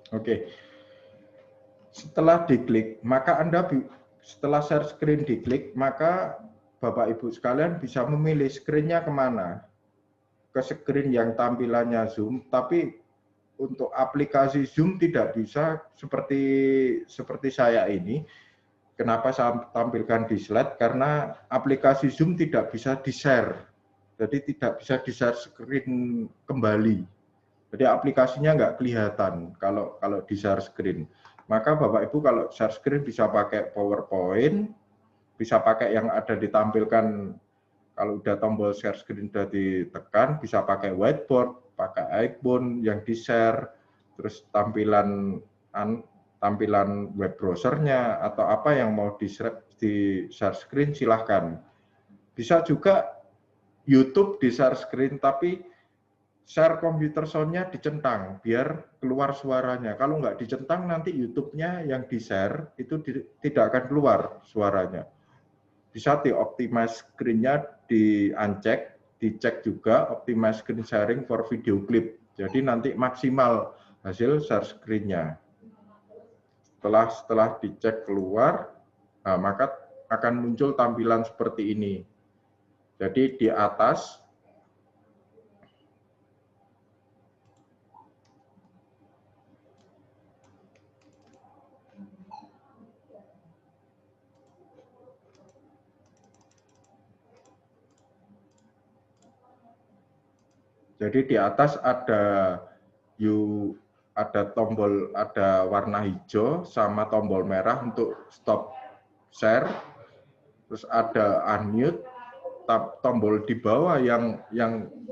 Oke, setelah diklik, maka setelah share screen diklik, maka Bapak Ibu sekalian bisa memilih screen-nya kemana. Ke screen yang tampilannya Zoom, tapi untuk aplikasi Zoom tidak bisa seperti saya ini. Kenapa saya tampilkan di slide? Karena aplikasi Zoom tidak bisa di-share. Jadi tidak bisa di-share screen kembali. Jadi aplikasinya nggak kelihatan kalau di share screen. Maka Bapak Ibu kalau share screen bisa pakai PowerPoint, bisa pakai yang ada ditampilkan kalau udah tombol share screen sudah ditekan, bisa pakai whiteboard, pakai icon yang di-share, terus tampilan web browsernya atau apa yang mau di share screen silahkan. Bisa juga YouTube di share screen tapi share computer sound-nya dicentang biar keluar suaranya. Kalau nggak dicentang nanti YouTube-nya yang di-share itu tidak akan keluar suaranya. Bisa di-optimize screen-nya dicek juga optimize screen sharing for video clip. Jadi nanti maksimal hasil share screen-nya. Setelah dicek keluar, nah, maka akan muncul tampilan seperti ini. Jadi di atas Jadi di atas ada tombol, ada warna hijau sama tombol merah untuk stop share. Terus ada unmute, tombol di bawah yang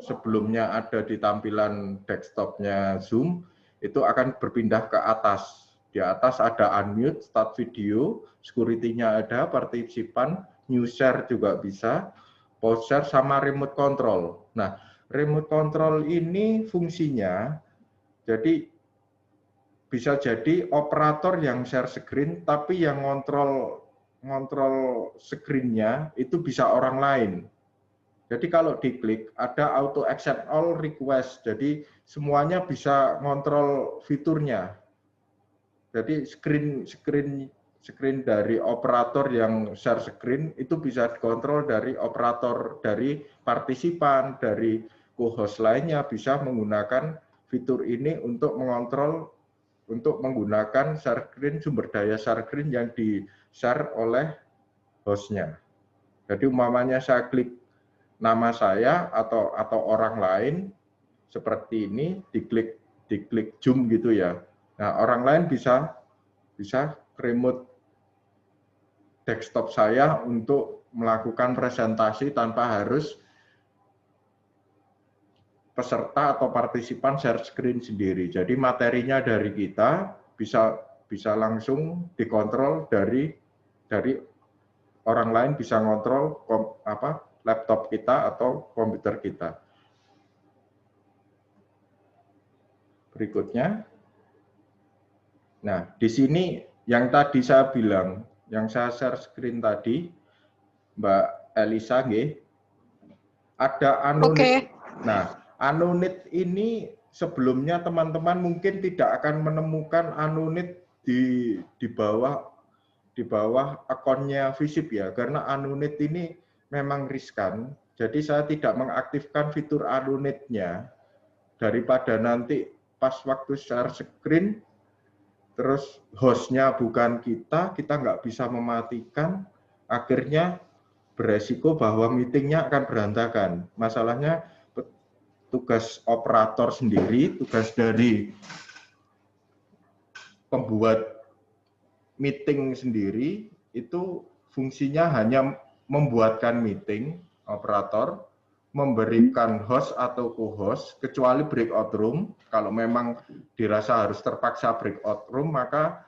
sebelumnya ada di tampilan desktopnya Zoom itu akan berpindah ke atas. Di atas ada unmute, start video, security-nya ada, partisipan, new share juga bisa, pause share sama remote control. Nah, remote control ini fungsinya jadi bisa jadi operator yang share screen, tapi yang ngontrol screen-nya itu bisa orang lain. Jadi kalau diklik ada auto accept all request, jadi semuanya bisa ngontrol fiturnya. Jadi screen dari operator yang share screen itu bisa dikontrol dari operator, dari partisipan, dari co-host lainnya bisa menggunakan fitur ini untuk mengontrol, untuk menggunakan share screen, sumber daya share screen yang di-share oleh hostnya. Jadi umpamanya saya klik nama saya atau orang lain seperti ini, diklik Zoom gitu ya. Nah, orang lain bisa remote desktop saya untuk melakukan presentasi tanpa harus peserta atau partisipan share screen sendiri. Jadi materinya dari kita bisa langsung dikontrol dari orang lain, bisa ngontrol laptop kita atau komputer kita. Berikutnya. Nah, di sini yang tadi saya bilang, yang saya share screen tadi, Mbak Elisa, ada Anunit. Okay. Nah, Anunit ini sebelumnya teman-teman mungkin tidak akan menemukan Anunit di bawah akunnya Visip ya, karena Anunit ini memang riskan. Jadi saya tidak mengaktifkan fitur Anunitnya daripada nanti pas waktu share screen terus hostnya bukan kita nggak bisa mematikan, akhirnya beresiko bahwa meetingnya akan berantakan. Masalahnya tugas operator sendiri, tugas dari pembuat meeting sendiri itu fungsinya hanya membuatkan meeting, operator, memberikan host atau co-host, kecuali breakout room. Kalau memang dirasa harus terpaksa breakout room, maka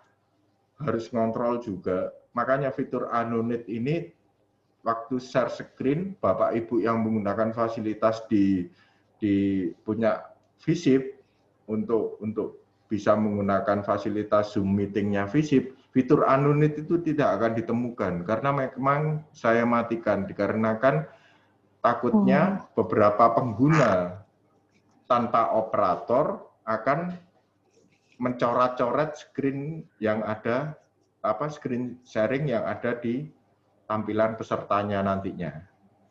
harus ngontrol juga. Makanya fitur Anunit ini, waktu share screen, Bapak Ibu yang menggunakan fasilitas di punya Visip, untuk bisa menggunakan fasilitas Zoom meeting-nya Visip, fitur Anunit itu tidak akan ditemukan, karena memang saya matikan, dikarenakan takutnya beberapa pengguna tanpa operator akan mencoret-coret screen yang ada, screen sharing yang ada di tampilan pesertanya nantinya.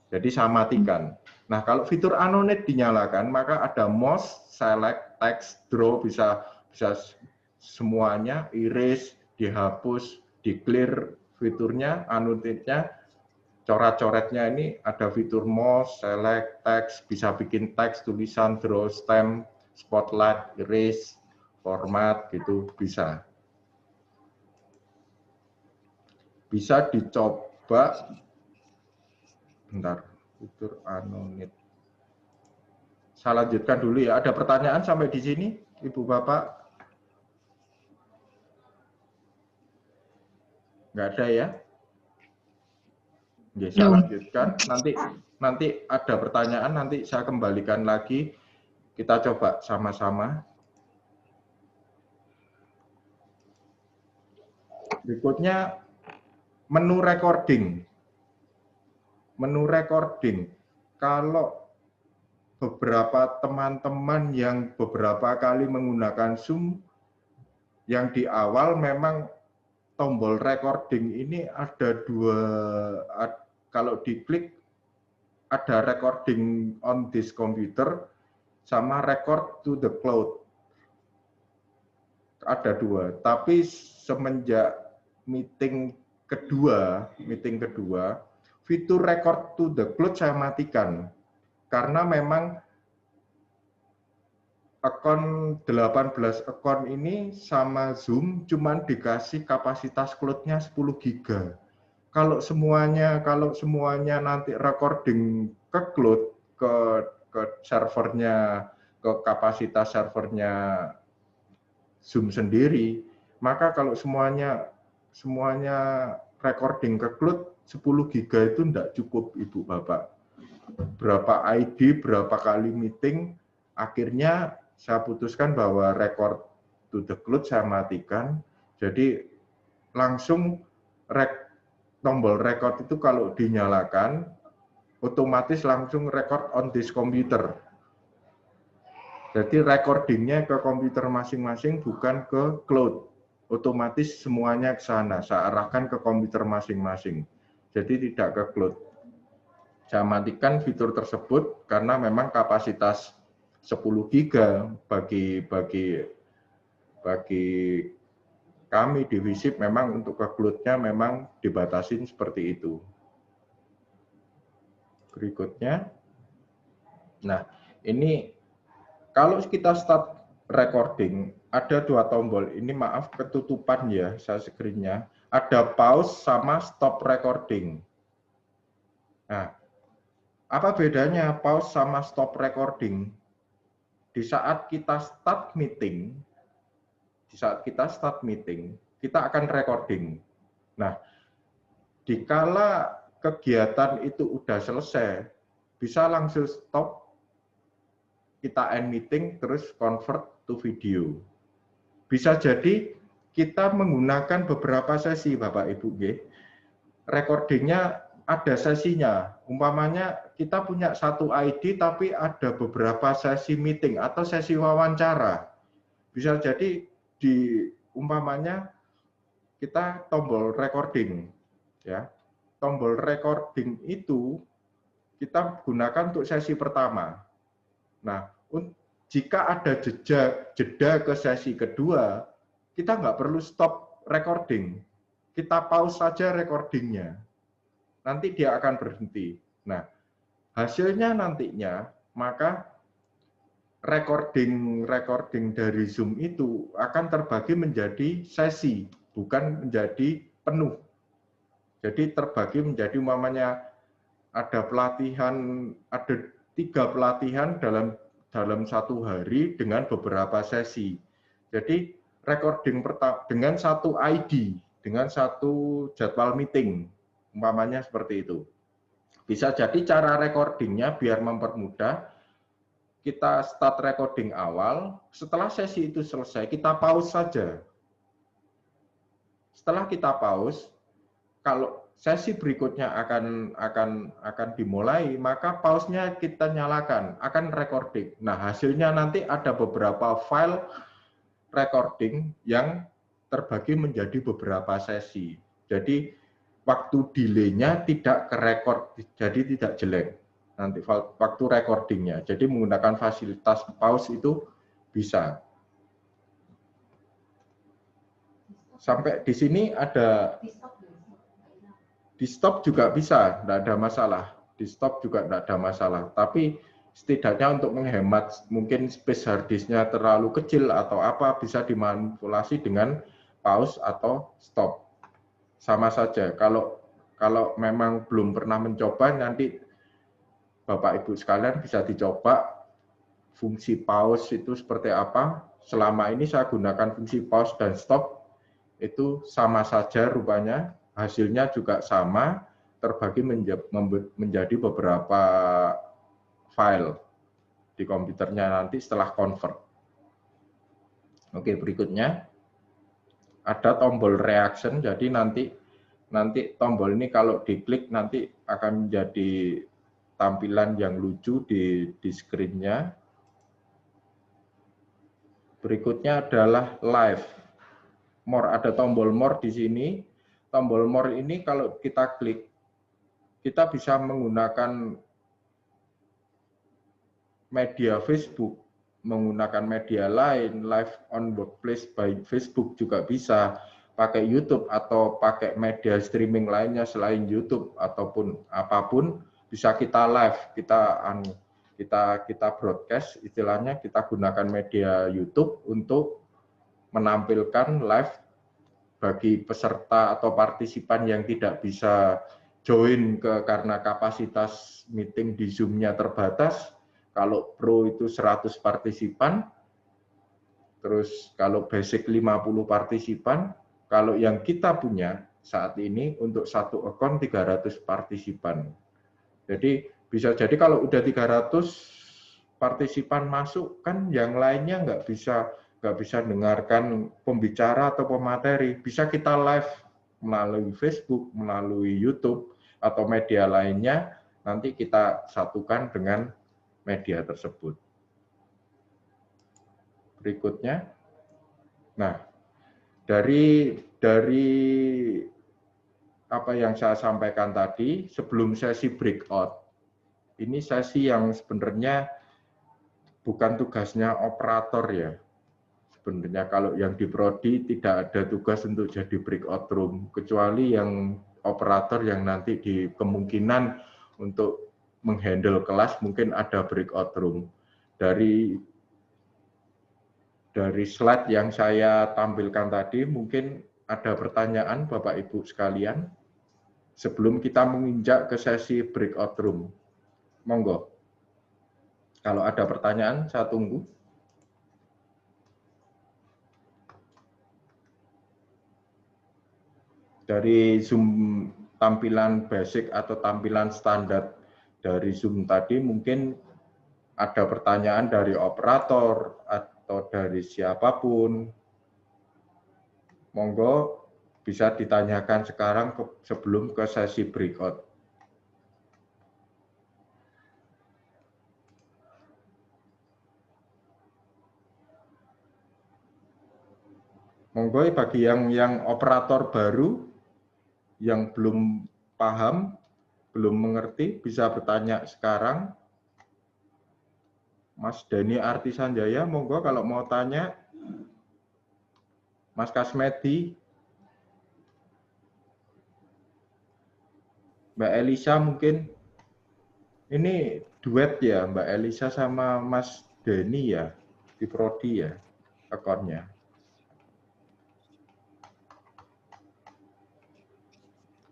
Jadi saya matikan. Nah, kalau fitur Anunit dinyalakan, maka ada mouse, select, text, draw, bisa semuanya, erase, dihapus, di-clear fiturnya, Anunitnya. Coret-coretnya ini ada fitur mouse, select, text, bisa bikin teks, tulisan, draw, stem, spotlight, erase, format, gitu bisa. Bisa dicoba, bentar, fitur Anunit. Saya lanjutkan dulu ya, ada pertanyaan sampai di sini, Ibu Bapak? Nggak ada ya? Ya, saya lanjutkan. Nanti ada pertanyaan, nanti saya kembalikan lagi. Kita coba sama-sama. Berikutnya, menu recording. Menu recording. Kalau beberapa teman-teman yang beberapa kali menggunakan Zoom, yang di awal memang tombol recording ini ada dua. Kalau diklik ada recording on this computer sama record to the cloud. Ada dua, tapi semenjak meeting kedua, fitur record to the cloud saya matikan. Karena memang akun 18 akun ini sama Zoom cuman dikasih kapasitas cloud-nya 10 GB. Kalau semuanya nanti recording ke cloud, ke servernya, ke kapasitas servernya Zoom sendiri, maka kalau semuanya recording ke cloud 10 GB itu tidak cukup, Ibu Bapak. Berapa ID, berapa kali meeting, akhirnya saya putuskan bahwa record to the cloud saya matikan. Jadi langsung tombol record itu kalau dinyalakan, otomatis langsung record on this computer. Jadi recordingnya ke komputer masing-masing, bukan ke cloud. Otomatis semuanya ke sana, saya arahkan ke komputer masing-masing. Jadi tidak ke cloud. Saya matikan fitur tersebut karena memang kapasitas 10 GB bagi kami di Visip memang untuk ke cloud-nya memang dibatasin seperti itu. Berikutnya. Nah, ini kalau kita start recording, ada 2 tombol. Ini maaf ketutupan ya, saya screen-nya. Ada pause sama stop recording. Nah, apa bedanya pause sama stop recording? Di saat kita start meeting, kita akan recording. Nah, dikala kegiatan itu udah selesai, bisa langsung stop, kita end meeting, terus convert to video. Bisa jadi kita menggunakan beberapa sesi, Bapak Ibu. Recordingnya ada sesinya. Umpamanya kita punya satu ID, tapi ada beberapa sesi meeting atau sesi wawancara. Bisa jadi umpamanya kita tombol recording, ya. Tombol recording itu kita gunakan untuk sesi pertama. Nah, jika ada jeda ke sesi kedua, kita nggak perlu stop recording. Kita pause saja recordingnya. Nanti dia akan berhenti. Nah, hasilnya nantinya, maka recording dari Zoom itu akan terbagi menjadi sesi, bukan menjadi penuh. Jadi terbagi menjadi umpamanya ada 3 pelatihan dalam satu hari dengan beberapa sesi. Jadi recording dengan satu ID, dengan satu jadwal meeting, umpamanya seperti itu. Bisa jadi cara recordingnya biar mempermudah, kita start recording awal, setelah sesi itu selesai, kita pause saja. Setelah kita pause, kalau sesi berikutnya akan dimulai, maka pause-nya kita nyalakan, akan recording. Nah, hasilnya nanti ada beberapa file recording yang terbagi menjadi beberapa sesi. Jadi, waktu delay-nya tidak ke-record, jadi tidak jelek. Nanti waktu recordingnya. Jadi menggunakan fasilitas pause itu bisa. Sampai di sini ada di stop juga bisa, tidak ada masalah. Di stop juga tidak ada masalah. Tapi setidaknya untuk menghemat mungkin space hard disk-nya terlalu kecil atau apa, bisa dimanipulasi dengan pause atau stop. Sama saja. Kalau memang belum pernah mencoba, nanti Bapak Ibu sekalian bisa dicoba fungsi pause itu seperti apa. Selama ini saya gunakan fungsi pause dan stop, itu sama saja rupanya, hasilnya juga sama, terbagi menjadi beberapa file di komputernya nanti setelah convert. Oke, berikutnya ada tombol reaction, jadi nanti tombol ini kalau diklik nanti akan menjadi tampilan yang lucu di screen-nya. Berikutnya adalah live. More, ada tombol more di sini. Tombol more ini kalau kita klik, kita bisa menggunakan media Facebook, menggunakan media lain, live on workplace by Facebook juga bisa, pakai YouTube atau pakai media streaming lainnya selain YouTube ataupun apapun, bisa kita live, kita broadcast, istilahnya kita gunakan media YouTube untuk menampilkan live bagi peserta atau partisipan yang tidak bisa join karena kapasitas meeting di Zoom-nya terbatas. Kalau Pro itu 100 partisipan, terus kalau Basic 50 partisipan, kalau yang kita punya saat ini untuk satu akun 300 partisipan. Jadi bisa jadi kalau udah 300 partisipan masuk, kan yang lainnya nggak bisa dengarkan pembicara atau pemateri. Bisa kita live melalui Facebook, melalui YouTube, atau media lainnya, nanti kita satukan dengan media tersebut. Berikutnya, nah dari apa yang saya sampaikan tadi, sebelum sesi breakout, ini sesi yang sebenarnya bukan tugasnya operator ya. Sebenarnya kalau yang di Prodi tidak ada tugas untuk jadi breakout room, kecuali yang operator yang nanti di kemungkinan untuk menghandle kelas mungkin ada breakout room. Dari slide yang saya tampilkan tadi, mungkin ada pertanyaan Bapak Ibu sekalian sebelum kita menginjak ke sesi breakout room. Monggo. Kalau ada pertanyaan, saya tunggu. Dari Zoom tampilan basic atau tampilan standar dari Zoom tadi, mungkin ada pertanyaan dari operator atau dari siapapun. Monggo bisa ditanyakan sekarang sebelum ke sesi breakout. Monggo bagi yang operator baru, yang belum paham, belum mengerti, bisa bertanya sekarang. Mas Dani Artisanjaya, monggo kalau mau tanya. Mas Kasmedi, Mbak Elisa mungkin. Ini duet ya, Mbak Elisa sama Mas Dani ya, di Prodi ya, akunnya.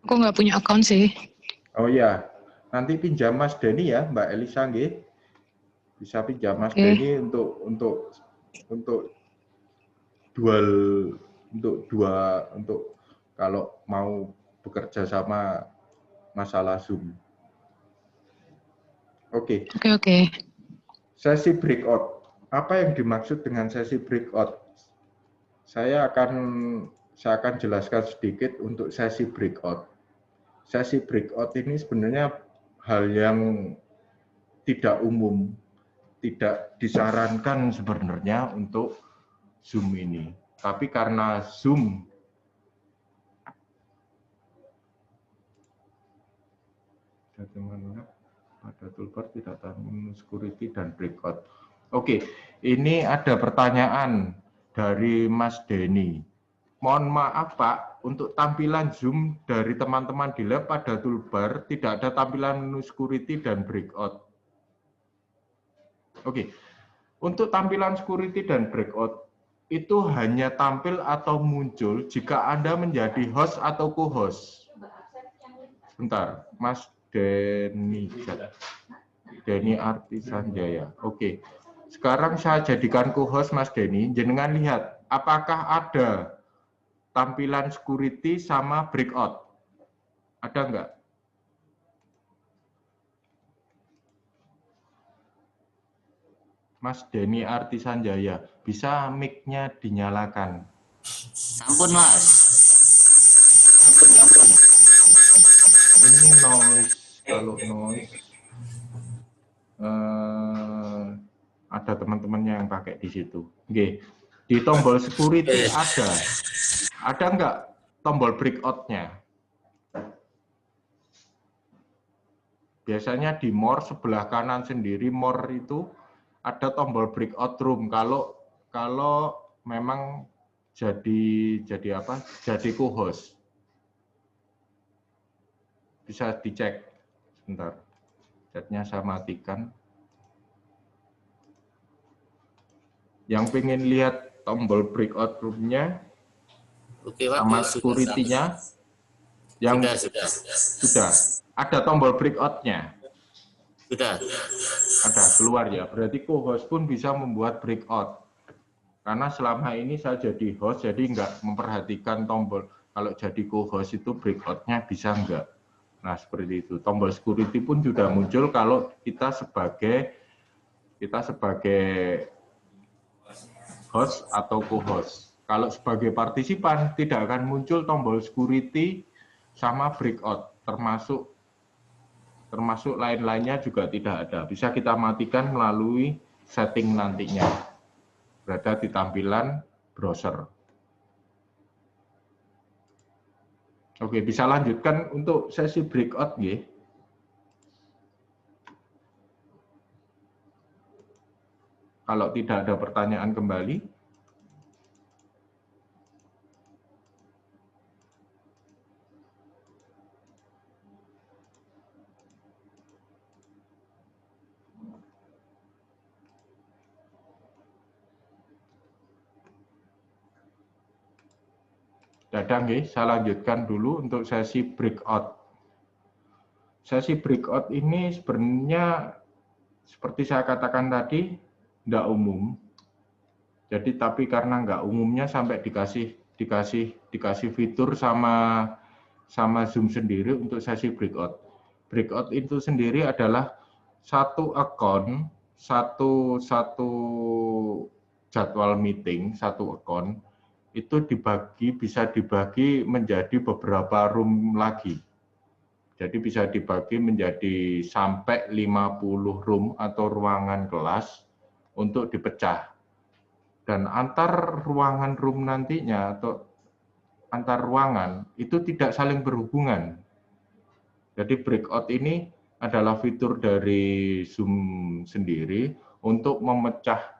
Aku nggak punya akun sih. Oh ya, nanti pinjam Mas Dani ya, Mbak Elisa nggih. Bisa pinjam Mas Dani untuk kalau mau bekerja sama masalah Zoom. Oke. Oke. Sesi breakout. Apa yang dimaksud dengan sesi breakout? Saya akan jelaskan sedikit untuk sesi breakout. Sesi breakout ini sebenarnya hal yang tidak umum, tidak disarankan sebenarnya untuk Zoom ini. Tapi karena Zoom pada toolbar tidak tahu security dan breakout. Oke, ini ada pertanyaan dari Mas Denny. Mohon maaf Pak, untuk tampilan Zoom dari teman-teman di lab pada toolbar tidak ada tampilan menu security dan breakout. Oke, untuk tampilan security dan breakout itu hanya tampil atau muncul jika Anda menjadi host atau co-host. Sebentar, Mas Denny Artisanjaya. Oke, sekarang saya jadikan co-host Mas Denny. Jenengan lihat, apakah ada tampilan security sama breakout? Ada enggak? Mas Denny Artisanjaya, bisa mic-nya dinyalakan. Ampun, Mas. Ampun. Ini noise, kalau noise ada teman-temannya yang pakai di situ. Oke, di tombol security ada enggak tombol breakout-nya? Biasanya di more sebelah kanan sendiri, more itu ada tombol breakout room. Kalau memang jadi co-host. Bisa dicek sebentar. Chatnya saya matikan. Yang pengen lihat tombol breakout room-nya Oke, Pak. sama security-nya, yang sudah ada tombol breakout-nya. Sudah. Ada, keluar ya. Berarti co-host pun bisa membuat breakout. Karena selama ini saya jadi host, jadi nggak memperhatikan tombol. Kalau jadi co-host itu breakout-nya bisa nggak. Nah, seperti itu. Tombol security pun sudah muncul kalau kita sebagai host atau co-host. Kalau sebagai partisipan tidak akan muncul tombol security sama breakout, termasuk lain-lainnya juga tidak ada. Bisa kita matikan melalui setting nantinya. Berada di tampilan browser. Oke, bisa lanjutkan untuk sesi breakout nggih. Kalau tidak ada pertanyaan kembali. Dadang, saya lanjutkan dulu untuk sesi breakout. Sesi breakout ini sebenarnya seperti saya katakan tadi, tidak umum. Jadi tapi karena nggak umumnya sampai dikasih fitur sama Zoom sendiri untuk sesi breakout. Breakout itu sendiri adalah satu akun, satu jadwal meeting, satu akun itu bisa dibagi menjadi beberapa room lagi. Jadi bisa dibagi menjadi sampai 50 room atau ruangan kelas untuk dipecah. Dan antar ruangan room nantinya atau antar ruangan itu tidak saling berhubungan. Jadi breakout ini adalah fitur dari Zoom sendiri untuk memecah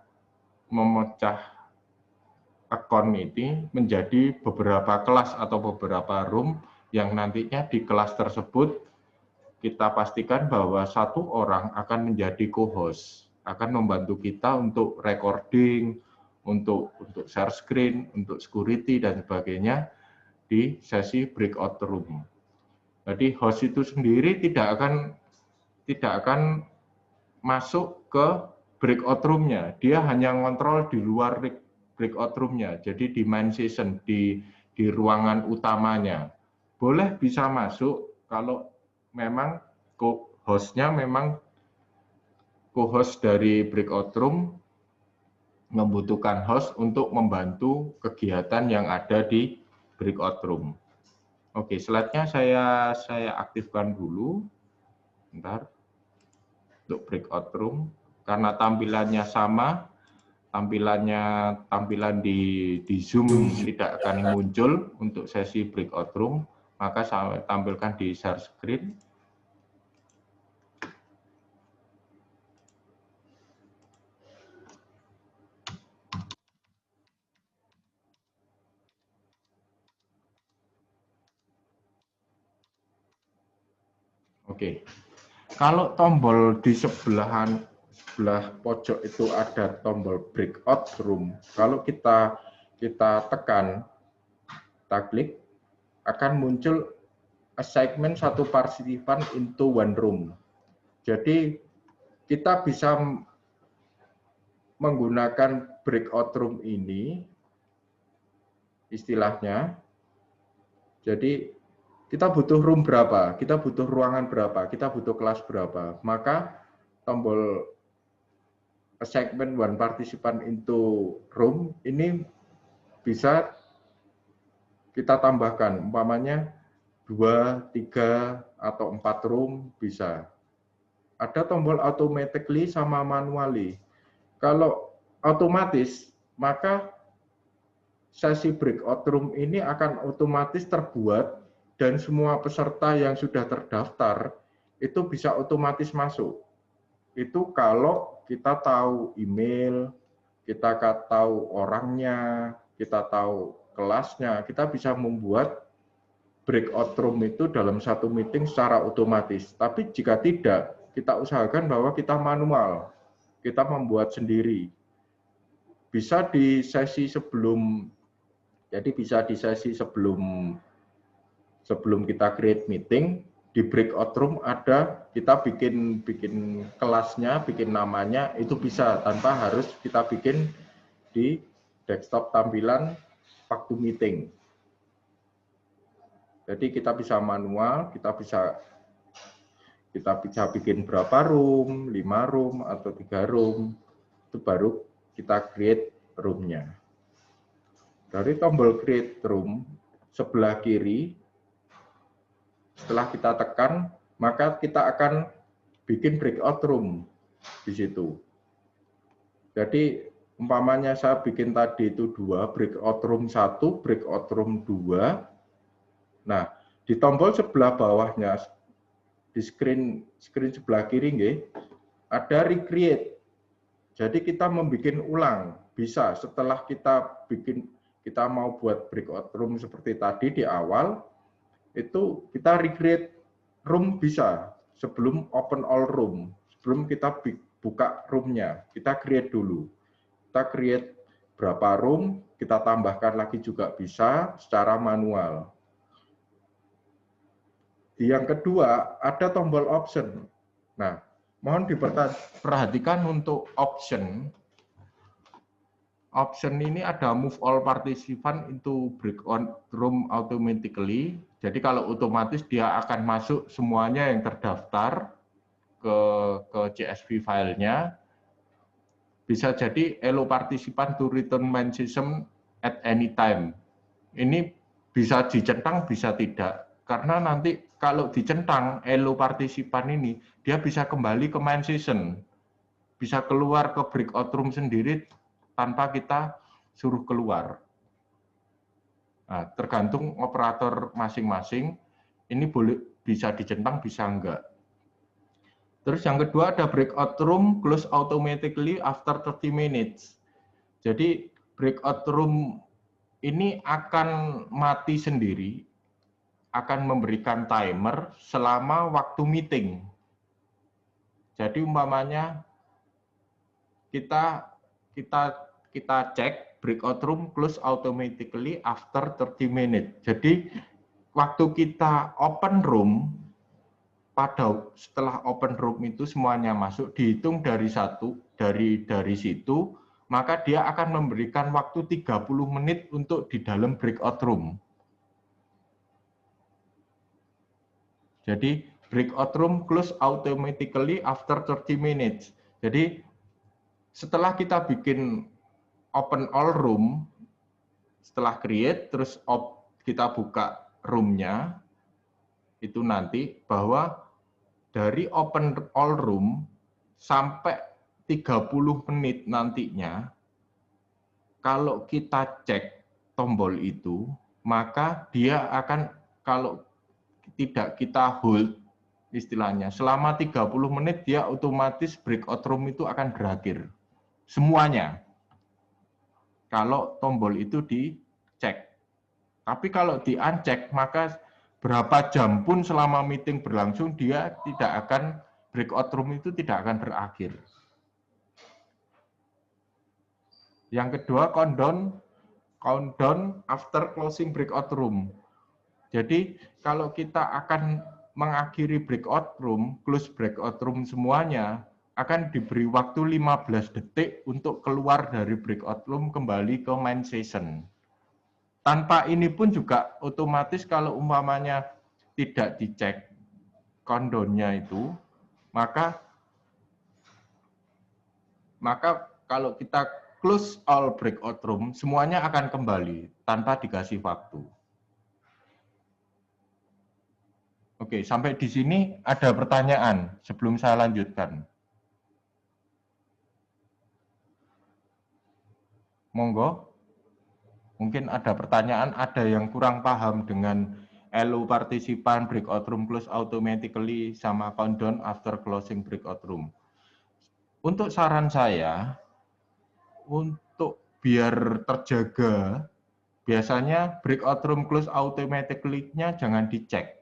akun ini menjadi beberapa kelas atau beberapa room yang nantinya di kelas tersebut kita pastikan bahwa satu orang akan menjadi co-host, akan membantu kita untuk recording, untuk share screen, untuk security dan sebagainya di sesi breakout room. Jadi host itu sendiri tidak akan masuk ke breakout room-nya, dia hanya ngontrol di luar breakout room-nya, jadi di main session, di ruangan utamanya. Boleh bisa masuk kalau memang host-nya memang co-host dari breakout room membutuhkan host untuk membantu kegiatan yang ada di breakout room. Oke, slide-nya saya aktifkan dulu. Bentar. Untuk breakout room, karena tampilannya sama, tampilan di Zoom tidak akan muncul untuk sesi breakout room, maka saya tampilkan di share screen. Oke, kalau tombol di sebelah pojok itu ada tombol breakout room. Kalau kita tekan, kita klik, akan muncul assignment satu partisipan into one room. Jadi kita bisa menggunakan breakout room ini, istilahnya. Jadi kita butuh room berapa, kita butuh ruangan berapa, kita butuh kelas berapa. Maka tombol assignment one participant into room ini bisa kita tambahkan, umpamanya 2, 3, atau 4 room bisa. Ada tombol automatically sama manually. Kalau otomatis, maka sesi breakout room ini akan otomatis terbuat dan semua peserta yang sudah terdaftar itu bisa otomatis masuk. Itu kalau kita tahu email, kita tahu orangnya, kita tahu kelasnya, kita bisa membuat breakout room itu dalam satu meeting secara otomatis. Tapi jika tidak, kita usahakan bahwa kita manual, kita membuat sendiri. bisa di sesi sebelum, jadi bisa di sesi sebelum kita create meeting, di breakout room ada, kita bikin kelasnya, bikin namanya, itu bisa tanpa harus kita bikin di desktop tampilan waktu meeting. Jadi kita bisa manual, kita bisa bikin berapa room, 5 room atau 3 room, itu baru kita create room-nya. Dari tombol create room sebelah kiri, setelah kita tekan, maka kita akan bikin breakout room di situ. Jadi umpamanya saya bikin tadi itu 2, breakout room 1, breakout room 2. Nah, di tombol sebelah bawahnya, di screen sebelah kiri nggih, ada recreate. Jadi kita membuat ulang, bisa setelah kita mau buat breakout room seperti tadi di awal, itu kita recreate room bisa sebelum open all room, sebelum kita buka roomnya, kita create dulu. Kita create berapa room, kita tambahkan lagi juga bisa secara manual. Yang kedua, ada tombol option. Nah, mohon diperhatikan untuk option. Option ini ada move all participant into breakout room automatically. Jadi kalau otomatis dia akan masuk semuanya yang terdaftar ke CSV filenya. Bisa jadi allow participant to return main system at any time. Ini bisa dicentang, bisa tidak. Karena nanti kalau dicentang allow participant ini, dia bisa kembali ke main session. Bisa keluar ke breakout room sendiri tanpa kita suruh keluar. Nah, tergantung operator masing-masing, ini bisa dicentang, bisa enggak. Terus yang kedua ada breakout room close automatically after 30 minutes. Jadi breakout room ini akan mati sendiri, akan memberikan timer selama waktu meeting. Jadi umpamanya kita cek breakout room close automatically after 30 minutes. Jadi waktu kita open room, setelah open room itu semuanya masuk, dihitung dari situ, maka dia akan memberikan waktu 30 menit untuk di dalam breakout room. Jadi breakout room close automatically after 30 minutes. Jadi setelah kita bikin open all room, setelah create, terus kita buka room-nya, itu nanti bahwa dari open all room sampai 30 menit nantinya, kalau kita cek tombol itu, maka dia akan, kalau tidak kita hold, istilahnya, selama 30 menit dia otomatis breakout room itu akan berakhir. Semuanya. Kalau tombol itu dicek. Tapi kalau di-uncheck, maka berapa jam pun selama meeting berlangsung, dia tidak akan, breakout room itu tidak akan berakhir. Yang kedua, countdown after closing breakout room. Jadi kalau kita akan mengakhiri breakout room, close breakout room semuanya, akan diberi waktu 15 detik untuk keluar dari breakout room kembali ke main session. Tanpa ini pun juga otomatis kalau umpamanya tidak dicek countdown-nya itu, maka kalau kita close all breakout room, semuanya akan kembali tanpa dikasih waktu. Oke, sampai di sini ada pertanyaan sebelum saya lanjutkan. Monggo, mungkin ada pertanyaan, ada yang kurang paham dengan allow partisipan breakout room close automatically sama countdown after closing breakout room. Untuk saran saya, untuk biar terjaga, biasanya breakout room close automatically-nya jangan dicek.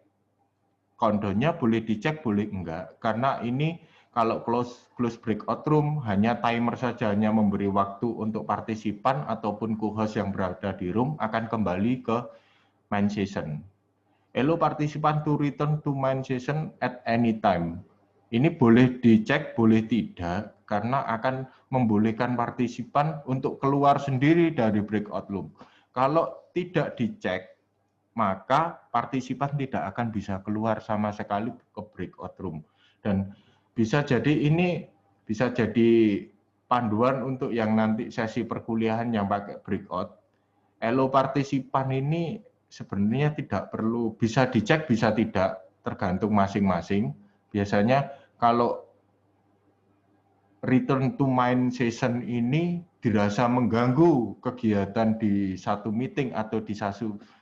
Countdown-nya boleh dicek, boleh enggak. Karena ini kalau close breakout room hanya timer saja, hanya memberi waktu untuk partisipan ataupun co-host yang berada di room akan kembali ke main session. Allow participant to return to main session at any time. Ini boleh dicek, boleh tidak, karena akan membolehkan partisipan untuk keluar sendiri dari breakout room. Kalau tidak dicek, maka partisipan tidak akan bisa keluar sama sekali ke breakout room. Dan bisa jadi ini bisa jadi panduan untuk yang nanti sesi perkuliahan yang pakai breakout. Allow partisipan ini sebenarnya tidak perlu, bisa dicek, bisa tidak, tergantung masing-masing. Biasanya kalau return to main session ini dirasa mengganggu kegiatan di satu meeting atau di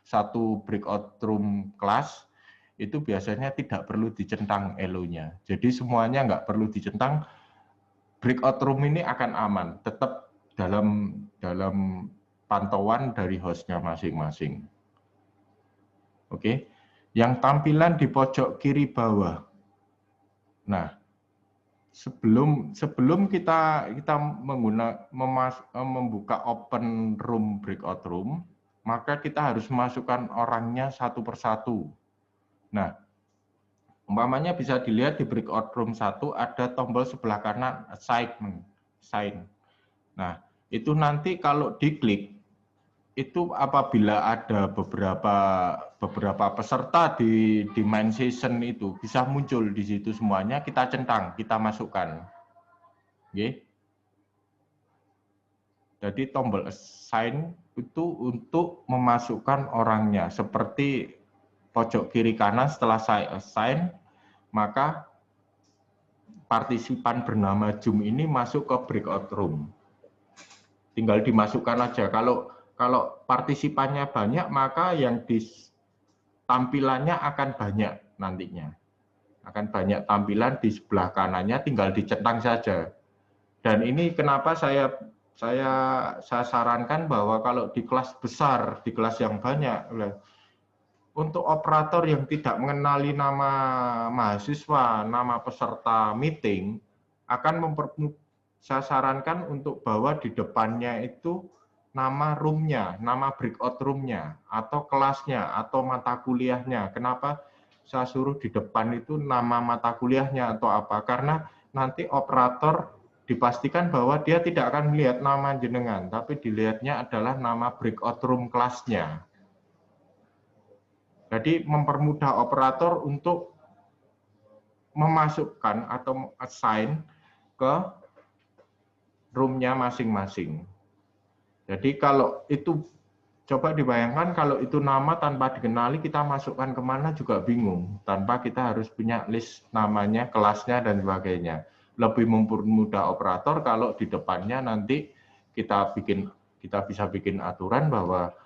satu breakout room kelas, itu biasanya tidak perlu dicentang elo-nya. Jadi semuanya nggak perlu dicentang, breakout room ini akan aman, tetap dalam pantauan dari hostnya masing-masing. Oke, yang tampilan di pojok kiri bawah. Nah, sebelum kita membuka open room breakout room, maka kita harus masukkan orangnya satu persatu. Nah, umpamanya bisa dilihat di breakout room 1 ada tombol sebelah kanan assign. Nah, itu nanti kalau diklik, itu apabila ada beberapa peserta di main session itu bisa muncul di situ semuanya, kita centang, kita masukkan. Oke. Jadi tombol assign itu untuk memasukkan orangnya, seperti pojok kiri kanan setelah saya assign, maka partisipan bernama Jum ini masuk ke breakout room. Tinggal dimasukkan aja. Kalau partisipannya banyak, maka yang tampilannya akan banyak nantinya. Akan banyak tampilan di sebelah kanannya, tinggal dicentang saja. Dan ini kenapa saya sarankan bahwa kalau di kelas besar, di kelas yang banyak, untuk operator yang tidak mengenali nama mahasiswa, nama peserta meeting, saya sarankan untuk bawa di depannya itu nama roomnya, nama breakout roomnya, atau kelasnya, atau mata kuliahnya. Kenapa saya suruh di depan itu nama mata kuliahnya atau apa? Karena nanti operator dipastikan bahwa dia tidak akan melihat nama jenengan, tapi dilihatnya adalah nama breakout room kelasnya. Jadi mempermudah operator untuk memasukkan atau assign ke roomnya masing-masing. Jadi kalau itu, coba dibayangkan kalau itu nama tanpa dikenali, kita masukkan kemana juga bingung. Tanpa kita harus punya list namanya, kelasnya, dan sebagainya. Lebih mempermudah operator kalau di depannya nanti kita bisa bikin aturan bahwa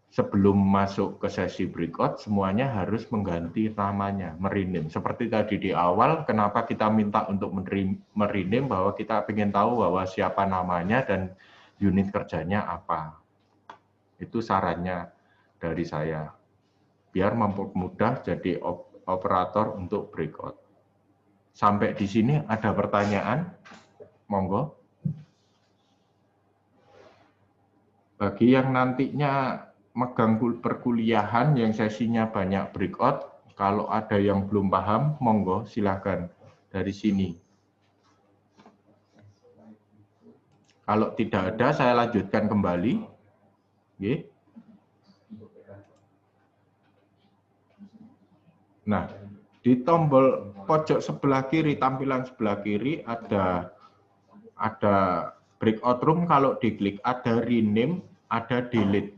sebelum masuk ke sesi breakout, semuanya harus mengganti namanya, merename. Seperti tadi di awal, kenapa kita minta untuk merename, bahwa kita ingin tahu bahwa siapa namanya dan unit kerjanya apa. Itu sarannya dari saya. Biar mempermudah jadi operator untuk breakout. Sampai di sini ada pertanyaan? Monggo. Bagi yang nantinya megang perkuliahan yang sesinya banyak breakout, kalau ada yang belum paham, monggo silakan dari sini. Kalau tidak ada, saya lanjutkan kembali. Oke. Nah, di tombol pojok sebelah kiri, tampilan sebelah kiri ada breakout room. Kalau diklik ada rename, ada delete.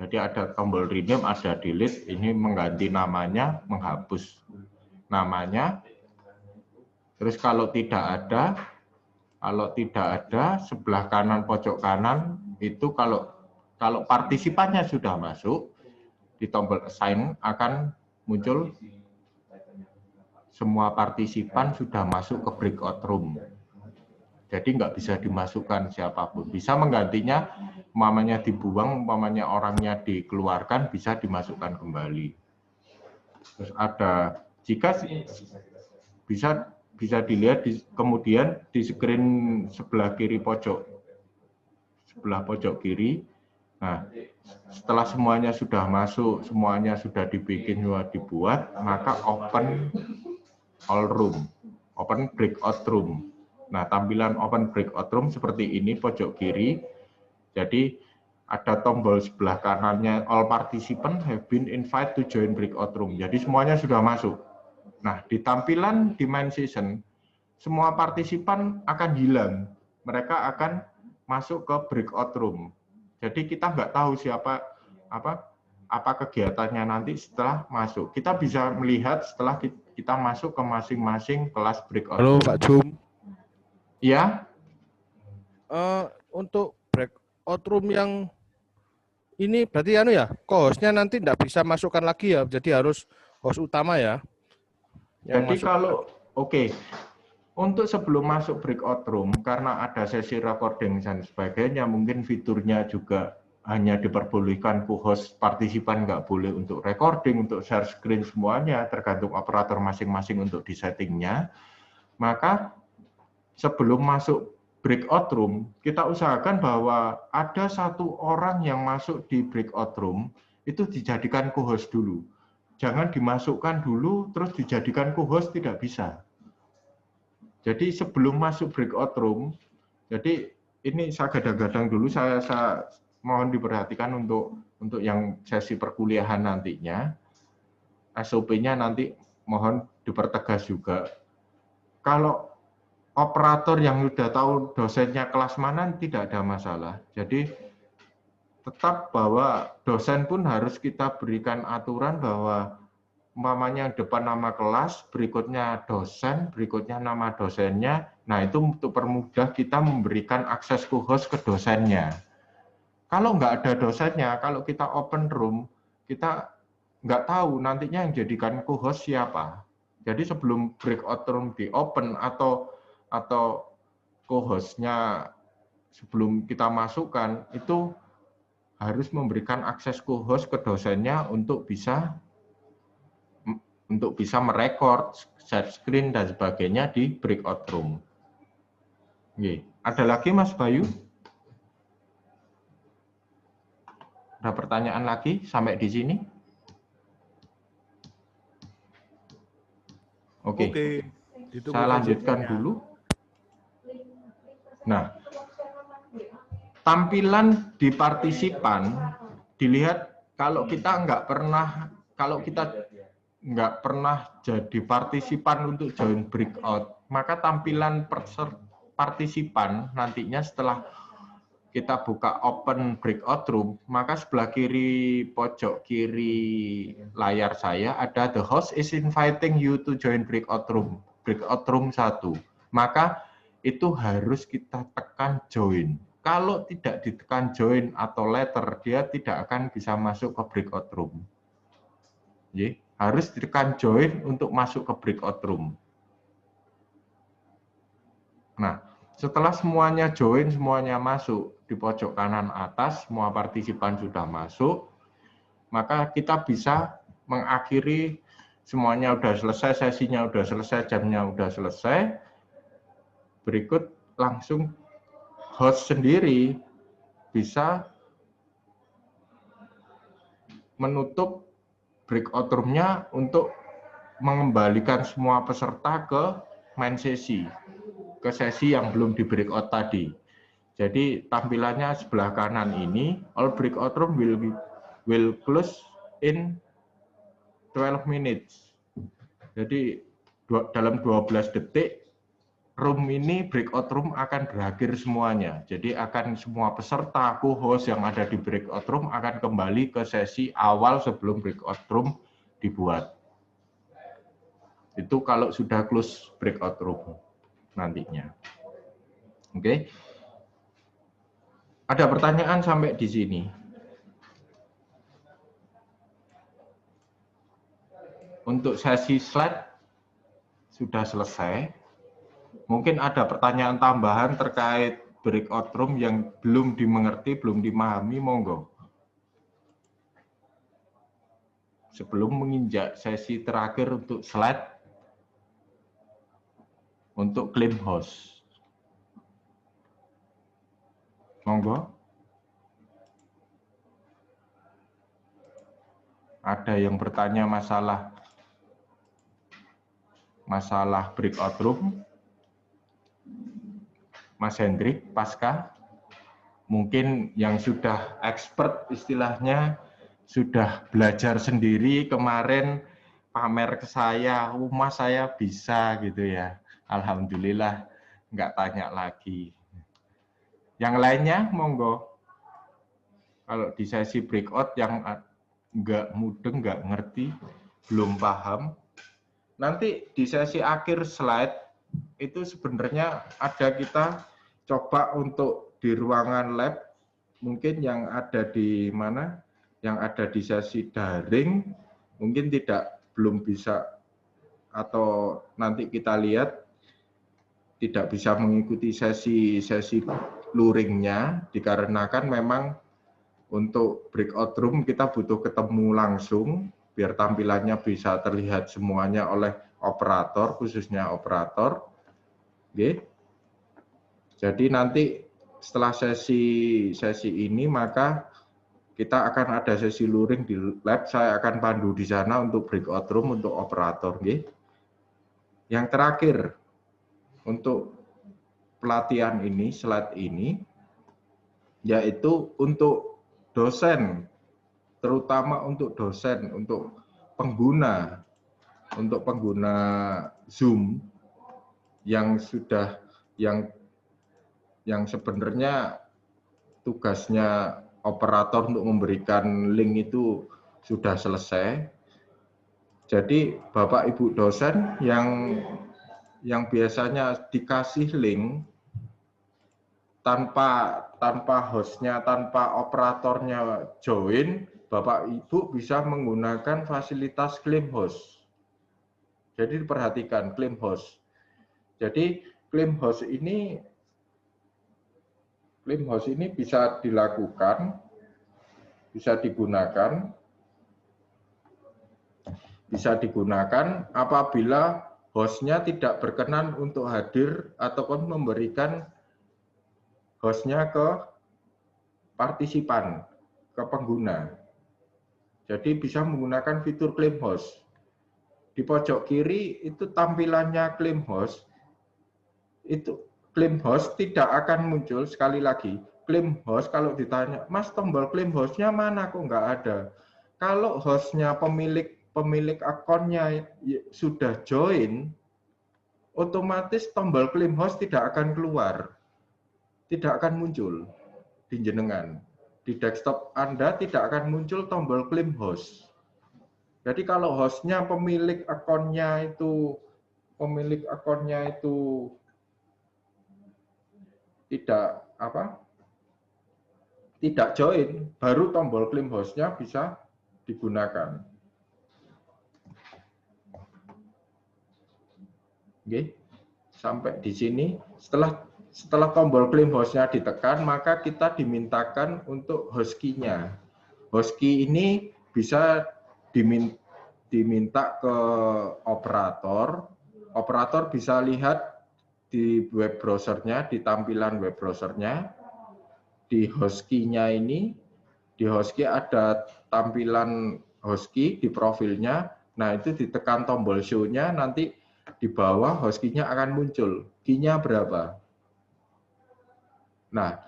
Jadi ada tombol rename, ada delete. Ini mengganti namanya, menghapus namanya. Terus kalau tidak ada sebelah kanan pojok kanan itu kalau partisipannya sudah masuk, di tombol assign akan muncul semua partisipan sudah masuk ke breakout room. Jadi nggak bisa dimasukkan siapapun. Bisa menggantinya, umpamanya dibuang, umpamanya orangnya dikeluarkan, bisa dimasukkan kembali. Terus ada, jika bisa bisa dilihat kemudian di screen sebelah kiri pojok kiri. Nah, setelah semuanya sudah masuk, semuanya sudah dibikin, sudah dibuat, maka open all room, open breakout room. Nah, tampilan open breakout room seperti ini pojok kiri. Jadi ada tombol sebelah kanannya all participants have been invited to join breakout room. Jadi semuanya sudah masuk. Nah, di tampilan di main session, semua partisipan akan hilang. Mereka akan masuk ke breakout room. Jadi kita nggak tahu siapa apa kegiatannya nanti setelah masuk. Kita bisa melihat setelah kita masuk ke masing-masing kelas breakout room. Halo Pak Jum. Ya. Untuk breakout room yang ini berarti co-hostnya nanti nggak bisa masukkan lagi ya. Jadi harus host utama ya. Jadi kalau untuk sebelum masuk breakout room, karena ada sesi recording dan sebagainya, mungkin fiturnya juga hanya diperbolehkan co-host, partisipan nggak boleh untuk recording, untuk share screen semuanya, tergantung operator masing-masing untuk di settingnya. Maka sebelum masuk breakout room, kita usahakan bahwa ada satu orang yang masuk di breakout room, itu dijadikan co-host dulu. Jangan dimasukkan dulu, terus dijadikan co-host, tidak bisa. Jadi sebelum masuk breakout room, jadi ini saya gadang-gadang dulu, saya mohon diperhatikan untuk yang sesi perkuliahan nantinya, SOP-nya nanti mohon dipertegas juga. Kalau operator yang sudah tahu dosennya kelas mana tidak ada masalah. Jadi tetap bahwa dosen pun harus kita berikan aturan bahwa umpamanya depan nama kelas, berikutnya dosen, berikutnya nama dosennya. Nah, itu untuk permudah kita memberikan akses co-host ke dosennya. Kalau nggak ada dosennya, kalau kita open room, kita nggak tahu nantinya yang jadikan co-host siapa. Jadi sebelum breakout room di open atau co-hostnya sebelum kita masukkan, itu harus memberikan akses co-host ke dosennya untuk bisa merekord, share screen, dan sebagainya di breakout room. Oke. Ada lagi Mas Bayu? Ada pertanyaan lagi sampai di sini? Oke. Saya lanjutkan dulu. Nah, tampilan di partisipan, dilihat kalau kita nggak pernah jadi partisipan untuk join breakout, maka tampilan partisipan nantinya setelah kita buka open breakout room, maka sebelah kiri pojok kiri layar saya ada the host is inviting you to join breakout room 1. Maka itu harus kita tekan join. Kalau tidak ditekan join atau letter, dia tidak akan bisa masuk ke breakout room. Jadi, harus ditekan join untuk masuk ke breakout room. Nah, setelah semuanya join, semuanya masuk di pojok kanan atas, semua partisipan sudah masuk, maka kita bisa mengakhiri semuanya sudah selesai, sesinya sudah selesai, jamnya sudah selesai. Berikut langsung host sendiri bisa menutup breakout room-nya untuk mengembalikan semua peserta ke main sesi, ke sesi yang belum di breakout tadi. Jadi tampilannya sebelah kanan ini, all breakout room will close in 12 minutes. Jadi dalam 12 detik room ini, breakout room akan berakhir semuanya. Jadi akan semua peserta, co-host yang ada di breakout room akan kembali ke sesi awal sebelum breakout room dibuat. Itu kalau sudah close breakout room nantinya. Oke. Ada pertanyaan sampai di sini? Untuk sesi slide sudah selesai. Mungkin ada pertanyaan tambahan terkait breakout room yang belum dimengerti, belum dimahami, monggo. Sebelum menginjak sesi terakhir untuk slide. untuk klaim host. Monggo. Ada yang bertanya masalah breakout room? Mas Hendrik, Pasca, mungkin yang sudah expert istilahnya, sudah belajar sendiri kemarin pamer ke saya, Mas saya bisa gitu ya. Alhamdulillah, nggak tanya lagi. Yang lainnya, monggo. Kalau di sesi breakout yang nggak mudeng, nggak ngerti, belum paham, nanti di sesi akhir slide itu sebenarnya ada kita coba untuk di ruangan lab, mungkin yang ada di mana, yang ada di sesi daring, mungkin belum bisa, atau nanti kita lihat tidak bisa mengikuti sesi luringnya, dikarenakan memang untuk breakout room kita butuh ketemu langsung, biar tampilannya bisa terlihat semuanya oleh operator, khususnya operator. Oke. Jadi nanti setelah sesi ini, maka kita akan ada sesi luring di lab, saya akan pandu di sana untuk breakout room untuk operator. Oke. Yang terakhir, untuk pelatihan ini, slide ini, yaitu untuk dosen, terutama untuk dosen, untuk pengguna Zoom yang sudah yang sebenarnya tugasnya operator untuk memberikan link itu sudah selesai. Jadi Bapak Ibu dosen yang biasanya dikasih link tanpa hostnya, tanpa operatornya join, Bapak Ibu bisa menggunakan fasilitas claim host. Jadi diperhatikan claim host. Jadi claim host ini bisa dilakukan, bisa digunakan apabila hostnya tidak berkenan untuk hadir ataupun memberikan hostnya ke partisipan, ke pengguna. Jadi bisa menggunakan fitur claim host. Di pojok kiri itu tampilannya claim host. Itu claim host tidak akan muncul, sekali lagi. Claim host kalau ditanya, Mas tombol claim hostnya mana, kok nggak ada? Kalau hostnya pemilik akunnya sudah join, otomatis tombol claim host tidak akan keluar. Tidak akan muncul di jenengan. Di desktop Anda tidak akan muncul tombol claim host. Jadi kalau hostnya pemilik akunnya itu tidak join, baru tombol claim hostnya bisa digunakan. Oke, sampai di sini. Setelah tombol claim hostnya ditekan, maka kita dimintakan untuk host key-nya. Host key ini bisa diminta ke operator. Operator bisa lihat di web browsernya, di tampilan web browsernya. Di host key-nya ini, di host key ada tampilan host key di profilnya. Nah, itu ditekan tombol show-nya, nanti di bawah host key-nya akan muncul. Key-nya berapa? Nah,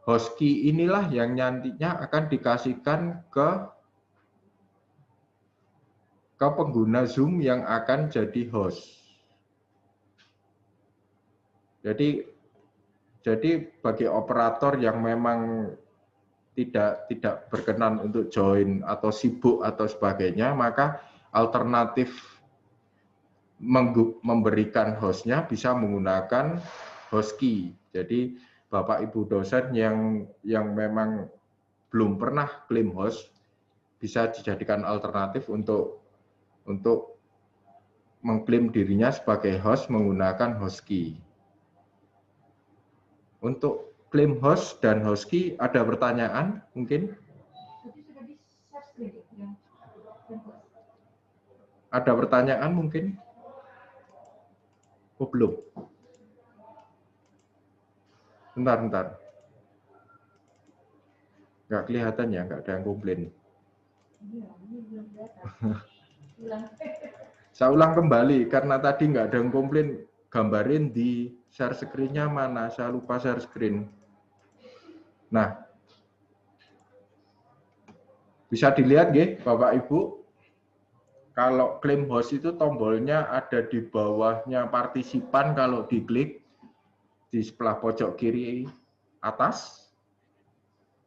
host key inilah yang nantinya akan dikasihkan ke pengguna Zoom yang akan jadi host. Jadi bagi operator yang memang tidak berkenan untuk join atau sibuk atau sebagainya, maka alternatif memberikan hostnya bisa menggunakan host key. Jadi Bapak Ibu dosen yang memang belum pernah claim host bisa dijadikan alternatif untuk mengklaim dirinya sebagai host menggunakan host key. Untuk claim host dan host key ada pertanyaan mungkin? Ada pertanyaan mungkin? Oh, belum. Bentar. Nggak kelihatan ya, nggak ada yang komplain. Saya ulang kembali, karena tadi nggak ada yang komplain, gambarin di share screen-nya mana, saya lupa share screen. Nah, bisa dilihat ya, Bapak Ibu, kalau klaim host itu tombolnya ada di bawahnya partisipan, kalau diklik, di sebelah pojok kiri atas,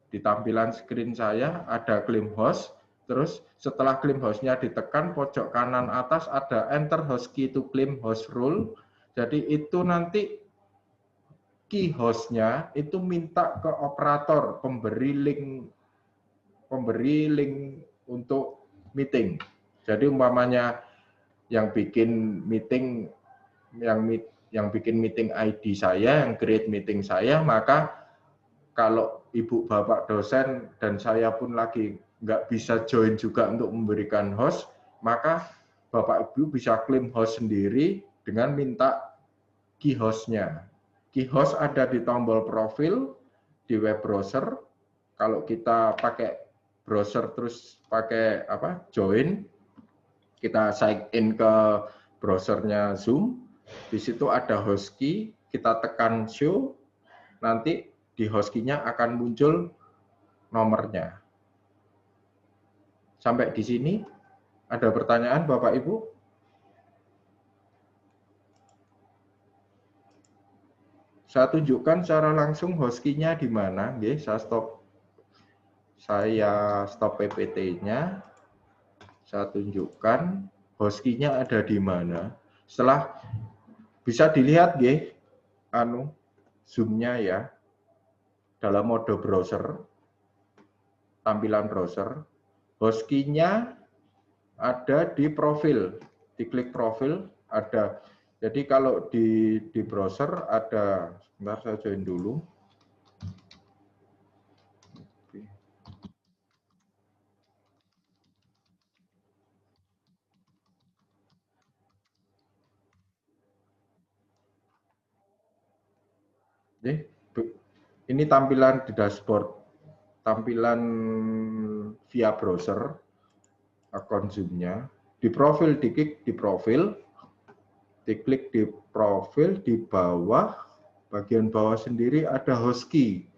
di tampilan screen saya ada klaim host, terus setelah klaim hostnya ditekan, pojok kanan atas ada enter host key to claim host role. Jadi itu nanti key hostnya itu minta ke operator pemberi link untuk meeting. Jadi umpamanya yang bikin meeting, yang bikin meeting ID saya, yang create meeting saya, maka kalau ibu bapak dosen dan saya pun lagi nggak bisa join juga untuk memberikan host, maka bapak ibu bisa klaim host sendiri dengan minta key hostnya. Key host ada di tombol profil di web browser. Kalau kita pakai browser terus pakai join, kita sign in ke browsernya Zoom. Di situ ada host key, kita tekan show, nanti di host key-nya akan muncul nomornya. Sampai di sini ada pertanyaan Bapak Ibu? Saya tunjukkan secara langsung host key-nya di mana. Saya stop PPT-nya. Saya tunjukkan host key-nya ada di mana. Setelah bisa dilihat zoom-nya ya dalam mode browser, tampilan browser. Host key-nya ada di profil, diklik profil ada. Jadi kalau di browser ada, sebentar saya join dulu. Ini tampilan di dashboard, tampilan via browser, akun Zoom-nya. Di profil, diklik di profil, diklik di profil, di bawah, bagian bawah sendiri ada host key.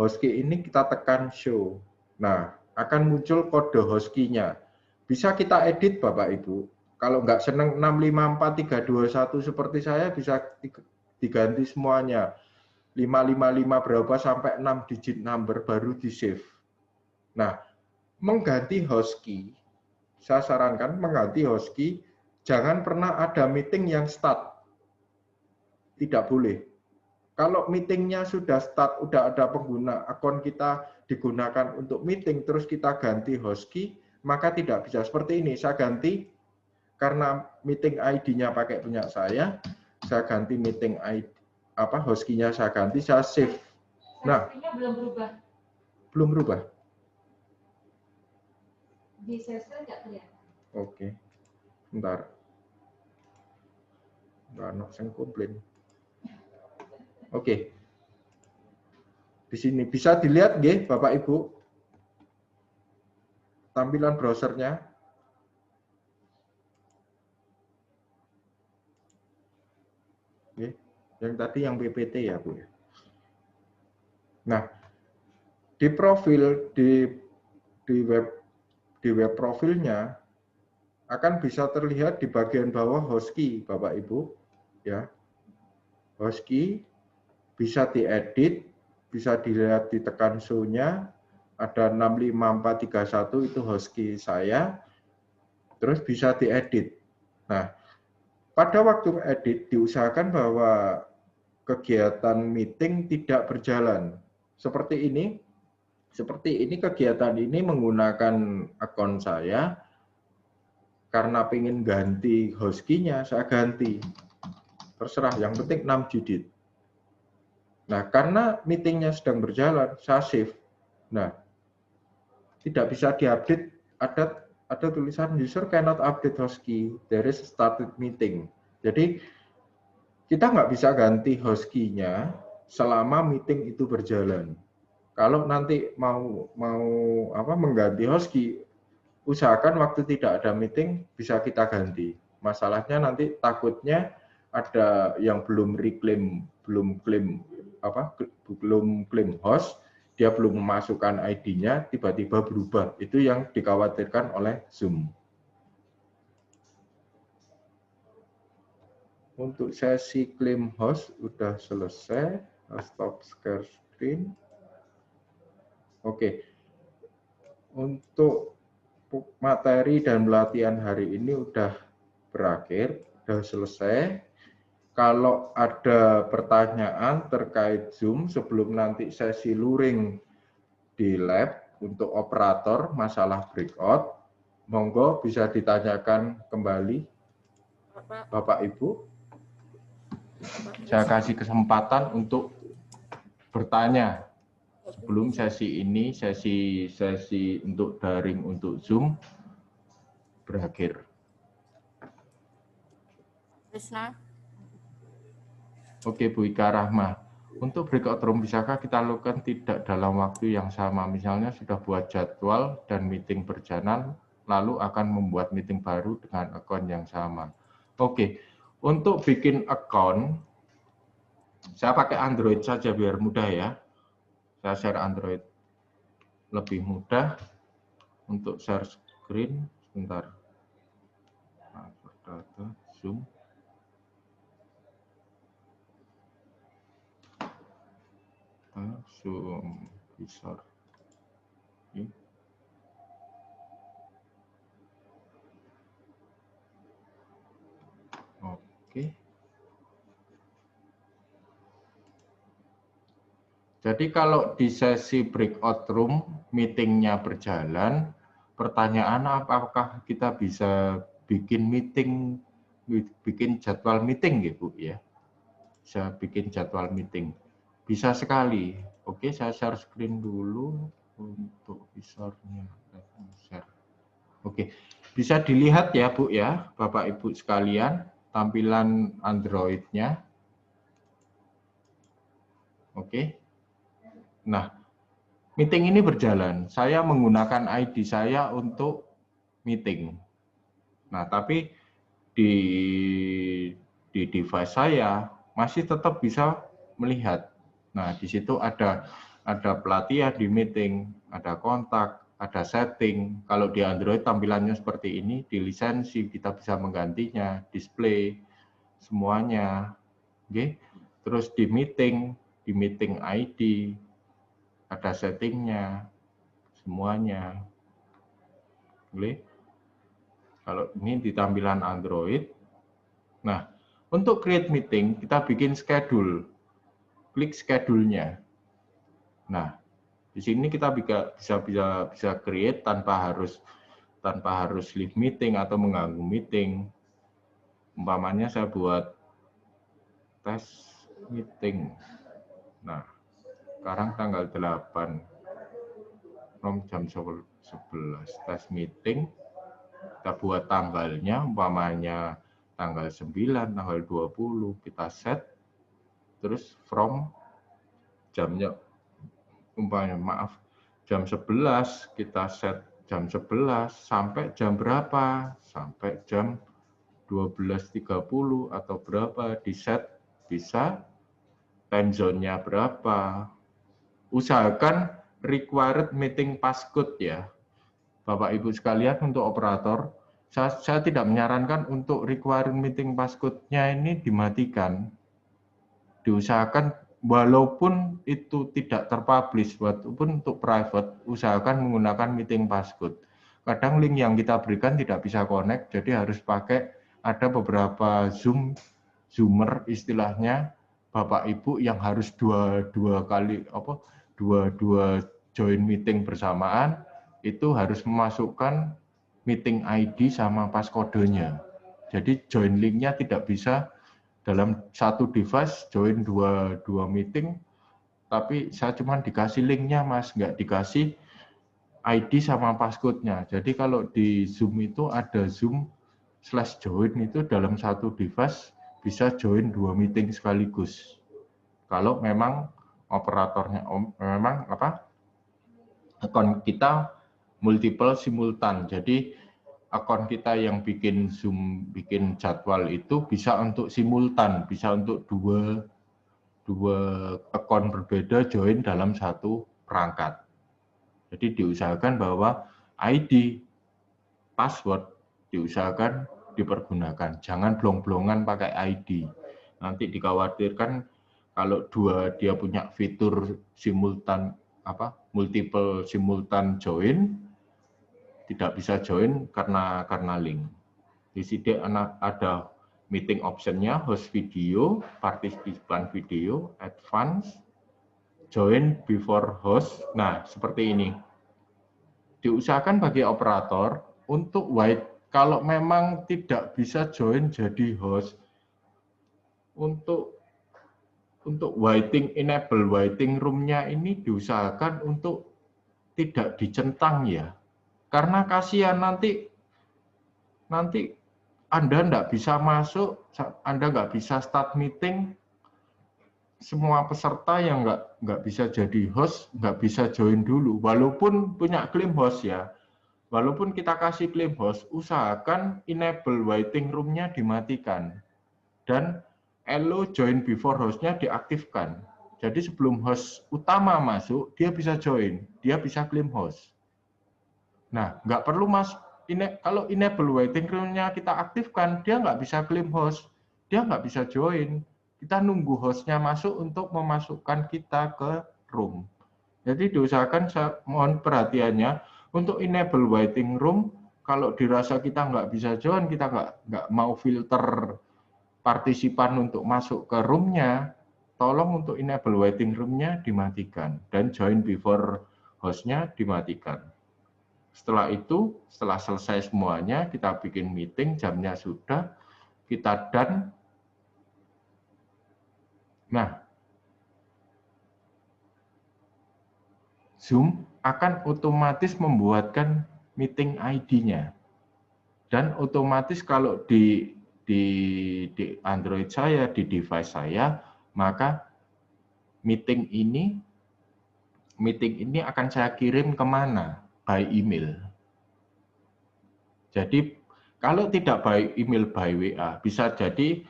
Host key ini kita tekan show. Nah, akan muncul kode host key-nya. Bisa kita edit Bapak Ibu. Kalau nggak seneng 654321 seperti saya, bisa diganti semuanya. 555 berapa sampai 6 digit number baru di save. Nah, mengganti host key, saya sarankan mengganti host key, jangan pernah ada meeting yang start. Tidak boleh. Kalau meetingnya sudah start, udah ada pengguna, akun kita digunakan untuk meeting, terus kita ganti host key, maka tidak bisa. Seperti ini, saya ganti, karena meeting ID-nya pakai punya saya ganti meeting ID, host key-nya saya ganti, saya save. Nah, belum berubah. Belum berubah. Di sesel nggak kelihatan. Oke, bentar. Nggak saya komplain. Oke. Di sini bisa dilihat nggih Bapak Ibu tampilan browsernya. Oke. Yang tadi yang PPT ya, Bu. Nah, di profil di web profilnya akan bisa terlihat di bagian bawah host key, Bapak Ibu, ya. Host key bisa diedit, bisa dilihat ditekan show-nya, ada 65431 itu host key saya, terus bisa diedit. Nah, pada waktu edit diusahakan bahwa kegiatan meeting tidak berjalan. Seperti ini kegiatan ini menggunakan akun saya, karena pengen ganti host key-nya, saya ganti. Terserah, yang penting 6 digit. Nah, karena meetingnya sedang berjalan, saya save. Nah, tidak bisa diupdate, ada tulisan user cannot update host key, there is started meeting. Jadi kita nggak bisa ganti host key-nya selama meeting itu berjalan. Kalau nanti mau mengganti host key, usahakan waktu tidak ada meeting bisa kita ganti. Masalahnya nanti takutnya ada yang belum claim host, dia belum memasukkan ID-nya, tiba-tiba berubah. Itu yang dikhawatirkan oleh Zoom. Untuk sesi claim host udah selesai, stop share screen. Oke. Untuk materi dan pelatihan hari ini udah berakhir, udah selesai. Kalau ada pertanyaan terkait Zoom sebelum nanti sesi luring di lab untuk operator masalah breakout, monggo bisa ditanyakan kembali Bapak Ibu. Saya kasih kesempatan untuk bertanya sebelum sesi ini, sesi untuk daring untuk Zoom berakhir. Krishna. Oke, Bu Ika Rahma. Untuk breakout room, bisakah kita lakukan tidak dalam waktu yang sama? Misalnya sudah buat jadwal dan meeting berjalan, lalu akan membuat meeting baru dengan akun yang sama. Oke, untuk bikin akun, saya pakai Android saja biar mudah ya. Saya share Android lebih mudah untuk share screen. Sebentar. Data, Zoom. Zoom besar. Oke. Jadi kalau di sesi breakout room meetingnya berjalan, pertanyaan apakah kita bisa bikin jadwal meeting ya Bu ya? Bisa bikin jadwal meeting. Bisa sekali. Oke, saya share screen dulu untuk visornya. Oke, bisa dilihat ya Bu ya, Bapak Ibu sekalian, tampilan Android-nya. Oke. Nah, meeting ini berjalan. Saya menggunakan ID saya untuk meeting. Nah, tapi di device saya masih tetap bisa melihat. Nah, di situ ada pelatihan di meeting, ada kontak, ada setting. Kalau di Android tampilannya seperti ini, di lisensi kita bisa menggantinya, display, semuanya. Oke. Terus di meeting ID, ada settingnya, semuanya. Oke. Kalau ini di tampilan Android. Nah, untuk create meeting, kita bikin schedule. Klik schedule-nya. Nah, di sini kita bisa create tanpa harus leave meeting atau mengganggu meeting. Umpamanya saya buat tes meeting. Nah, sekarang tanggal 8 from jam 11 tes meeting. Kita buat tanggalnya, umpamanya tanggal 9, tanggal 20, kita set. Terus from jamnya, umpamanya jam 11, kita set jam 11 sampai jam berapa? Sampai jam 12.30 atau berapa, di set bisa time zone-nya berapa. Usahakan required meeting passcode ya. Bapak Ibu sekalian, untuk operator, saya tidak menyarankan untuk required meeting passcode-nya ini dimatikan. Diusahakan walaupun itu tidak terpublish, walaupun untuk private, usahakan menggunakan meeting passcode. Kadang link yang kita berikan tidak bisa connect, jadi harus pakai, ada beberapa Zoomer istilahnya, Bapak Ibu yang harus dua join meeting bersamaan, itu harus memasukkan meeting ID sama passcode-nya. Jadi join link-nya tidak bisa dalam satu device join dua meeting, tapi saya cuma dikasih link-nya Mas, nggak dikasih ID sama passcode-nya. Jadi kalau di Zoom itu ada Zoom /join itu dalam satu device bisa join 2 meeting sekaligus. Kalau memang operatornya memang akun kita multiple simultan. Jadi akun kita yang bikin Zoom, bikin jadwal itu bisa untuk simultan, bisa untuk dua akun berbeda join dalam satu perangkat. Jadi diusahakan bahwa ID, password diusahakan dipergunakan. Jangan blong-blongan pakai ID. Nanti dikhawatirkan kalau dia punya fitur simultan multiple simultan join, tidak bisa join karena link. Di sini ada meeting optionnya, host video, partisipan video, advance, join before host. Nah, seperti ini. Diusahakan bagi operator untuk kalau memang tidak bisa join jadi host, untuk enable waiting room-nya ini diusahakan untuk tidak dicentang ya. Karena kasihan nanti Anda nggak bisa masuk, Anda nggak bisa start meeting, semua peserta yang nggak bisa jadi host, nggak bisa join dulu, walaupun punya klaim host ya. Walaupun kita kasih klaim host, usahakan enable waiting room-nya dimatikan. Dan allow join before host-nya diaktifkan. Jadi sebelum host utama masuk, dia bisa join, dia bisa klaim host. Nah, nggak perlu kalau enable waiting room-nya kita aktifkan, dia nggak bisa klaim host, dia nggak bisa join. Kita nunggu host-nya masuk untuk memasukkan kita ke room. Jadi diusahakan, mohon perhatiannya, untuk enable waiting room, kalau dirasa kita nggak bisa join, kita nggak mau filter partisipan untuk masuk ke room-nya, tolong untuk enable waiting room-nya dimatikan, dan join before host-nya dimatikan. Setelah itu, setelah selesai semuanya, kita bikin meeting, jamnya sudah, kita done. Nah, Zoom akan otomatis membuatkan meeting ID-nya. Dan otomatis kalau di Android saya, di device saya, maka meeting ini akan saya kirim kemana? By email. Jadi kalau tidak by email, by WA, bisa jadi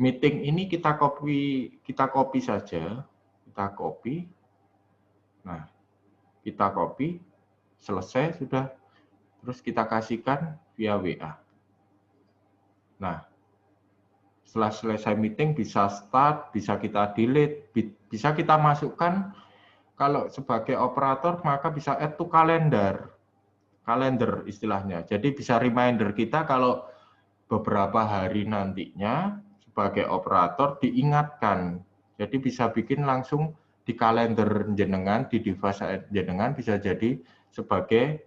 meeting ini kita copy saja, kita copy. Nah, kita copy, selesai sudah, terus kita kasihkan via WA. Nah, setelah selesai meeting bisa start, bisa kita delete, bisa kita masukkan. Kalau sebagai operator maka bisa add to calendar istilahnya. Jadi bisa reminder kita kalau beberapa hari nantinya sebagai operator diingatkan. Jadi bisa bikin langsung di kalender jenengan, di device jenengan, bisa jadi sebagai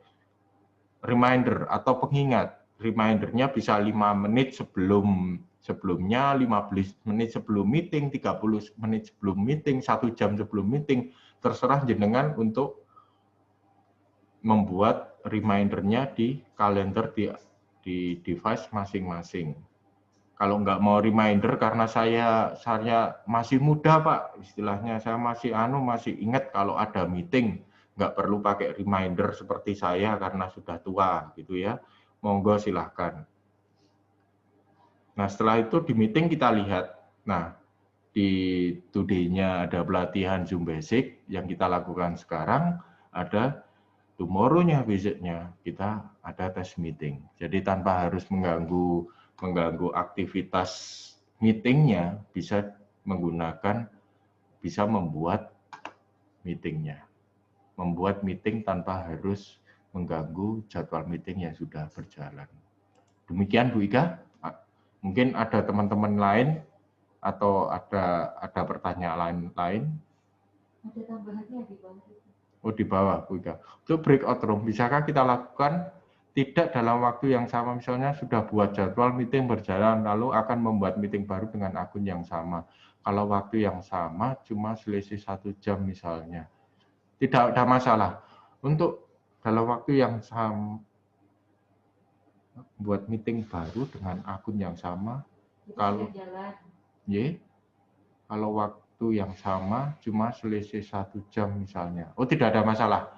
reminder atau pengingat. Remindernya bisa 5 menit sebelumnya, 15 menit sebelum meeting, 30 menit sebelum meeting, 1 jam sebelum meeting. Terserah jenengan untuk membuat remindernya di kalender di device masing-masing. Kalau nggak mau reminder karena saya masih muda Pak, istilahnya saya masih ingat kalau ada meeting, nggak perlu pakai reminder seperti saya karena sudah tua gitu ya. Monggo silahkan. Nah setelah itu di meeting kita lihat, nah di today-nya ada pelatihan Zoom Basic yang kita lakukan sekarang, ada tomorrow-nya besoknya kita ada tes meeting. Jadi tanpa harus mengganggu aktivitas meetingnya, bisa membuat meetingnya. Membuat meeting tanpa harus mengganggu jadwal meeting yang sudah berjalan. Demikian Bu Ika. Mungkin ada teman-teman lain atau ada pertanyaan lain. Ada tambahannya di bawah. Oh di bawah Bu Ika. Untuk breakout room, bisakah kita lakukan tidak dalam waktu yang sama, misalnya sudah buat jadwal meeting berjalan, lalu akan membuat meeting baru dengan akun yang sama. Kalau waktu yang sama, cuma selisih 1 jam misalnya. Tidak ada masalah. Untuk dalam waktu yang sama, buat meeting baru dengan akun yang sama. Kalau kalau waktu yang sama cuma selisih 1 jam misalnya. Oh, tidak ada masalah.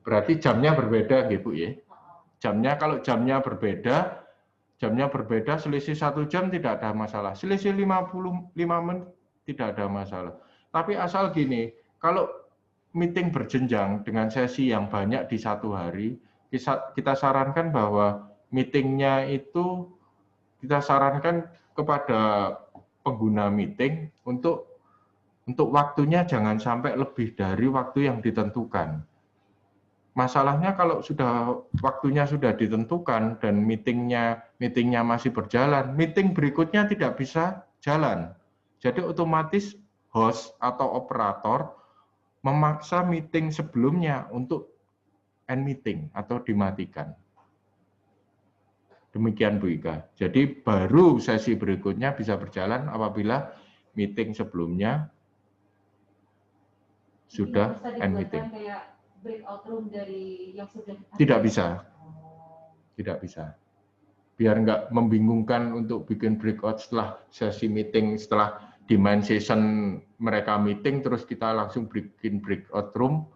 Berarti jamnya berbeda, Bu ya. Jamnya kalau jamnya berbeda selisih 1 jam tidak ada masalah. Selisih 55 menit tidak ada masalah. Tapi asal gini, kalau meeting berjenjang dengan sesi yang banyak di satu hari, kita sarankan bahwa meetingnya itu kita sarankan kepada pengguna meeting untuk waktunya jangan sampai lebih dari waktu yang ditentukan. Masalahnya kalau waktunya sudah ditentukan dan meetingnya masih berjalan, meeting berikutnya tidak bisa jalan. Jadi otomatis host atau operator memaksa meeting sebelumnya untuk end meeting atau dimatikan. Demikian Bu Ika. Jadi baru sesi berikutnya bisa berjalan apabila meeting sebelumnya sudah end meeting. Breakout room dari yang sudah tidak bisa. Biar nggak membingungkan untuk bikin breakout setelah sesi meeting, setelah di main session mereka meeting terus kita langsung bikin breakout room.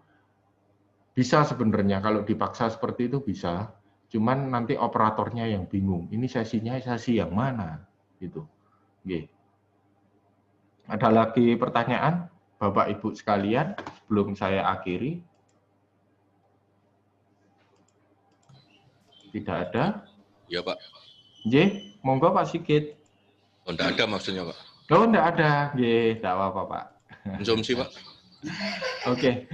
Bisa sebenarnya kalau dipaksa seperti itu bisa. Cuman nanti operatornya yang bingung. Ini sesinya sesi yang mana gitu. Oke. Ada lagi pertanyaan Bapak Ibu sekalian sebelum saya akhiri? Tidak ada? Ya, Pak. Monggo Pak Sigit. Oh, enggak ada maksudnya, Pak. Oh, enggak ada. Tidak apa-apa, Pak. Asumsi, Pak. Oke.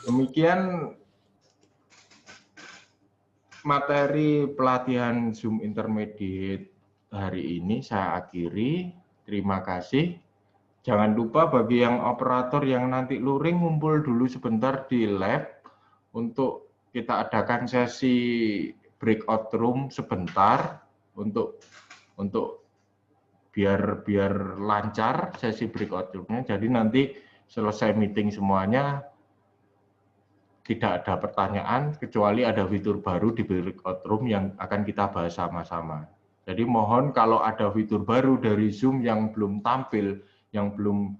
Demikian materi pelatihan Zoom Intermediate hari ini saya akhiri. Terima kasih. Jangan lupa bagi yang operator yang nanti luring ngumpul dulu sebentar di lab untuk kita adakan sesi breakout room sebentar untuk biar lancar sesi breakout room-nya. Jadi nanti selesai meeting semuanya tidak ada pertanyaan kecuali ada fitur baru di breakout room yang akan kita bahas sama-sama. Jadi mohon kalau ada fitur baru dari Zoom yang belum tampil, yang belum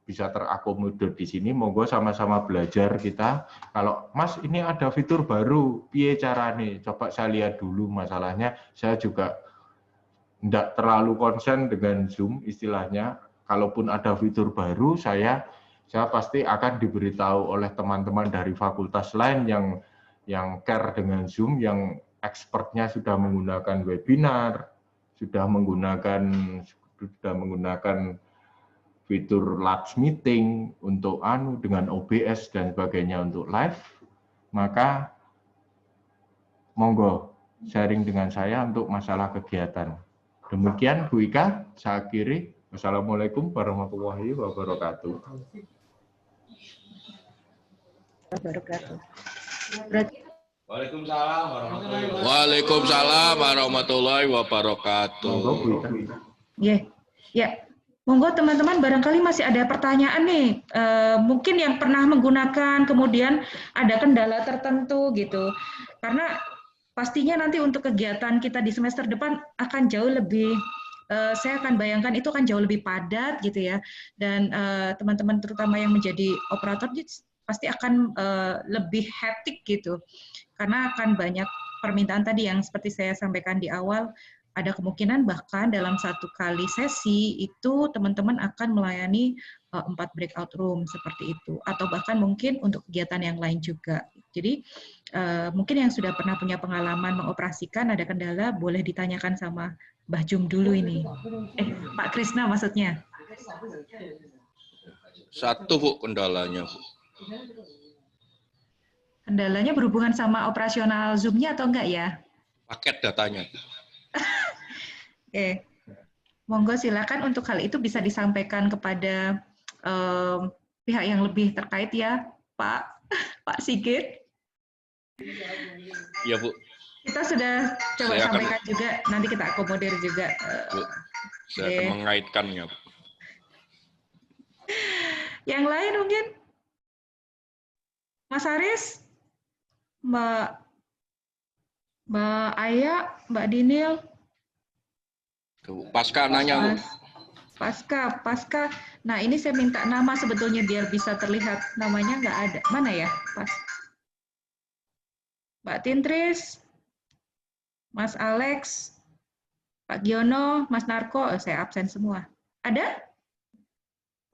bisa terakomodir di sini, monggo sama-sama belajar kita. Kalau Mas ini ada fitur baru, piye carane? Coba saya lihat dulu. Masalahnya saya juga tidak terlalu konsen dengan Zoom istilahnya. Kalaupun ada fitur baru, saya pasti akan diberitahu oleh teman-teman dari fakultas lain yang care dengan Zoom, yang expertnya sudah menggunakan webinar, sudah menggunakan fitur live meeting untuk dengan OBS dan sebagainya untuk live, maka monggo sharing dengan saya untuk masalah kegiatan. Demikian Bu Ika, saya akhiri. Wassalamualaikum warahmatullahi wabarakatuh. Waalaikumsalam warahmatullahi wabarakatuh. Ya, monggo teman-teman, barangkali masih ada pertanyaan nih. Mungkin yang pernah menggunakan kemudian ada kendala tertentu gitu. Karena pastinya nanti untuk kegiatan kita di semester depan akan jauh lebih, saya akan bayangkan itu akan jauh lebih padat gitu ya. Dan teman-teman terutama yang menjadi operator pasti akan lebih hektik gitu. Karena akan banyak permintaan tadi yang seperti saya sampaikan di awal, ada kemungkinan bahkan dalam satu kali sesi itu teman-teman akan melayani 4 breakout room seperti itu, atau bahkan mungkin untuk kegiatan yang lain juga. Jadi mungkin yang sudah pernah punya pengalaman mengoperasikan ada kendala, boleh ditanyakan sama Mbah Jum dulu ini. Pak Krisna maksudnya. Satu Bu kendalanya, Bu. Kendalanya berhubungan sama operasional Zoom-nya atau enggak ya? Paket datanya. Oke, monggo silakan untuk hal itu bisa disampaikan kepada pihak yang lebih terkait ya, Pak Sigit. Iya Bu. Kita sudah coba sampaikan juga, nanti kita akomodir juga. Bu, saya akan mengaitkannya. Bu. Yang lain mungkin, Mas Haris? Mbak Aya, Mbak Dinil. Tuh, Pasca nanya. Pasca. Nah, ini saya minta nama sebetulnya biar bisa terlihat. Namanya nggak ada. Mana ya? Mbak Tintris, Mas Alex, Pak Giono, Mas Narko, saya absen semua. Ada?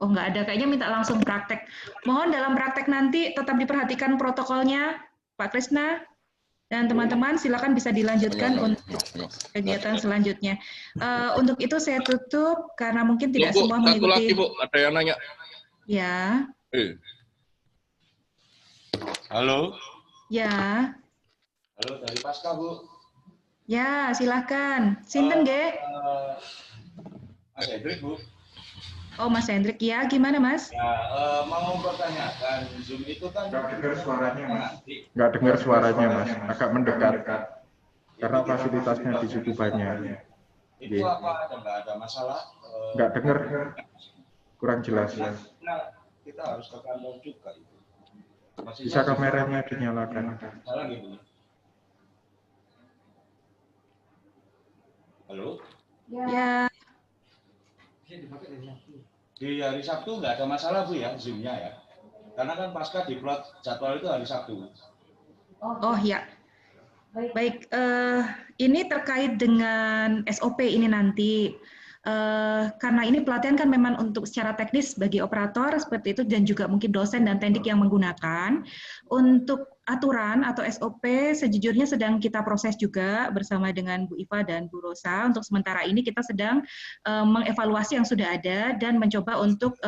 Oh, nggak ada. Kayaknya minta langsung praktek. Mohon dalam praktek nanti tetap diperhatikan protokolnya, Pak Krisna. Dan teman-teman silakan bisa dilanjutkan untuk kegiatan selanjutnya. Untuk itu saya tutup karena mungkin tidak Bu, semua satu mengikuti. lagi, Bu, ada yang nanya. Ya. Halo. Ya. Halo, dari Pasca, Bu. Ya, silakan. Sinten, Ge? Mas Hendrik, Bu. Oh, Mas Hendrik. Ya, gimana, Mas? Ya, mau mempertanyakan, Zoom itu kan... Nggak dengar suaranya, Mas. Nggak dengar suaranya, Mas. Agak mendekat. Karena fasilitasnya di situ banyak. Itu apa? Nggak ada masalah? Nggak dengar. Kurang jelas. Nah, kita harus ke kantor juga. Bisa kameranya dinyalakan. Salah gitu. Halo? Ya. Di hari Sabtu nggak ada masalah, Bu, ya, Zoom-nya ya? Karena kan pasca diplot jadwal itu hari Sabtu. Oh, ya. Baik, ini terkait dengan SOP ini nanti. Karena ini pelatihan kan memang untuk secara teknis bagi operator seperti itu dan juga mungkin dosen dan teknik yang menggunakan. Untuk aturan atau SOP sejujurnya sedang kita proses juga bersama dengan Bu Iva dan Bu Rosa. Untuk sementara ini kita sedang mengevaluasi yang sudah ada dan mencoba untuk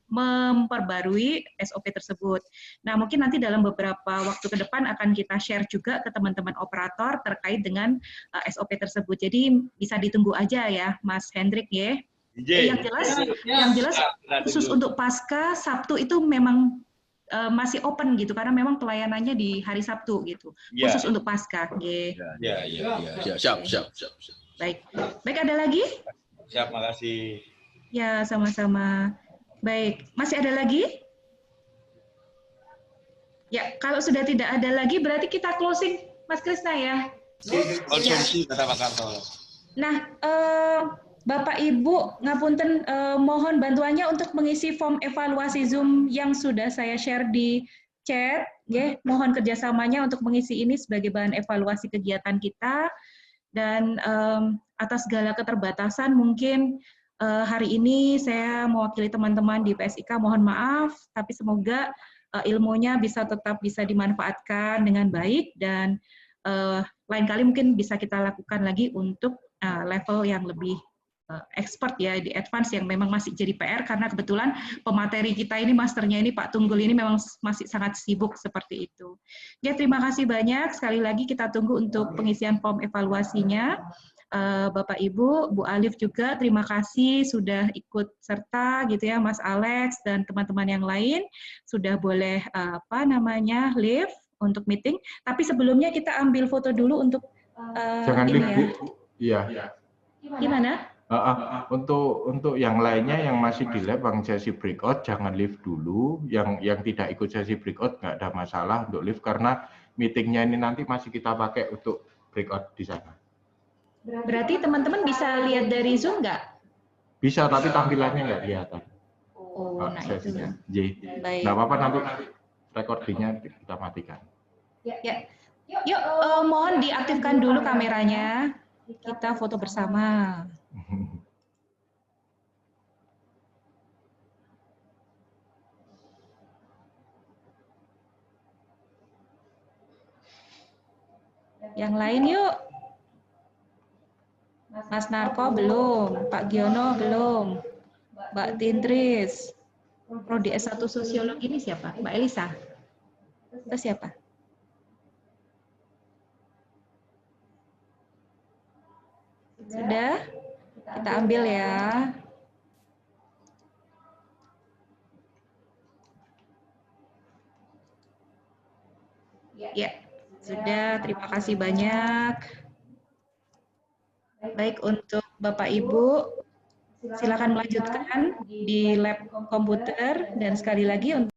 memperbarui SOP tersebut. Nah, mungkin nanti dalam beberapa waktu ke depan akan kita share juga ke teman-teman operator terkait dengan SOP tersebut. Jadi bisa ditunggu aja ya, Mas Hendrik ya. Yang jelas khusus untuk pasca Sabtu itu memang masih open gitu karena memang pelayanannya di hari Sabtu gitu. Khusus untuk pasca. Ya, siap. Baik, ada lagi? Siap, makasih. Ya, sama-sama. Baik, masih ada lagi? Ya, kalau sudah tidak ada lagi berarti kita closing, Mas Krisna ya. Konsumsi kata Pak Karto. Nah, Bapak Ibu, ngapunten mohon bantuannya untuk mengisi form evaluasi Zoom yang sudah saya share di chat. Ya, mohon kerjasamanya untuk mengisi ini sebagai bahan evaluasi kegiatan kita. Dan atas segala keterbatasan mungkin hari ini saya mewakili teman-teman di PSIK mohon maaf, tapi semoga ilmunya tetap bisa dimanfaatkan dengan baik dan lain kali mungkin bisa kita lakukan lagi untuk level yang lebih expert ya, di advance yang memang masih jadi PR karena kebetulan pemateri kita ini masternya ini Pak Tunggul ini memang masih sangat sibuk seperti itu. Ya, terima kasih banyak. Sekali lagi kita tunggu untuk pengisian form evaluasinya. Bapak Ibu, Bu Alif juga terima kasih sudah ikut serta gitu ya, Mas Alex dan teman-teman yang lain sudah boleh live untuk meeting. Tapi sebelumnya kita ambil foto dulu untuk jangan live, Bu. Iya. Gimana? Untuk yang lainnya yang masih di lab, yang sesi breakout jangan live dulu. Yang tidak ikut sesi breakout nggak ada masalah untuk live karena meetingnya ini nanti masih kita pakai untuk breakout di sana. Berarti teman-teman bisa lihat dari Zoom nggak? Bisa, tapi tampilannya nggak kelihatan. Oh, nah itu. Baik. Nggak apa-apa, nanti recordingnya kita matikan. Ya. Yuk, mohon diaktifkan dulu kameranya. Kita foto bersama. Yang lain yuk. Mas Narko belum, Pak Giono belum, Mbak Tintris. Prodi S1 Sosiologi ini siapa? Mbak Elisa? Itu siapa? Sudah? Kita ambil ya. Ya, sudah. Terima kasih banyak. Baik, untuk Bapak Ibu, silakan melanjutkan di lab komputer dan sekali lagi untuk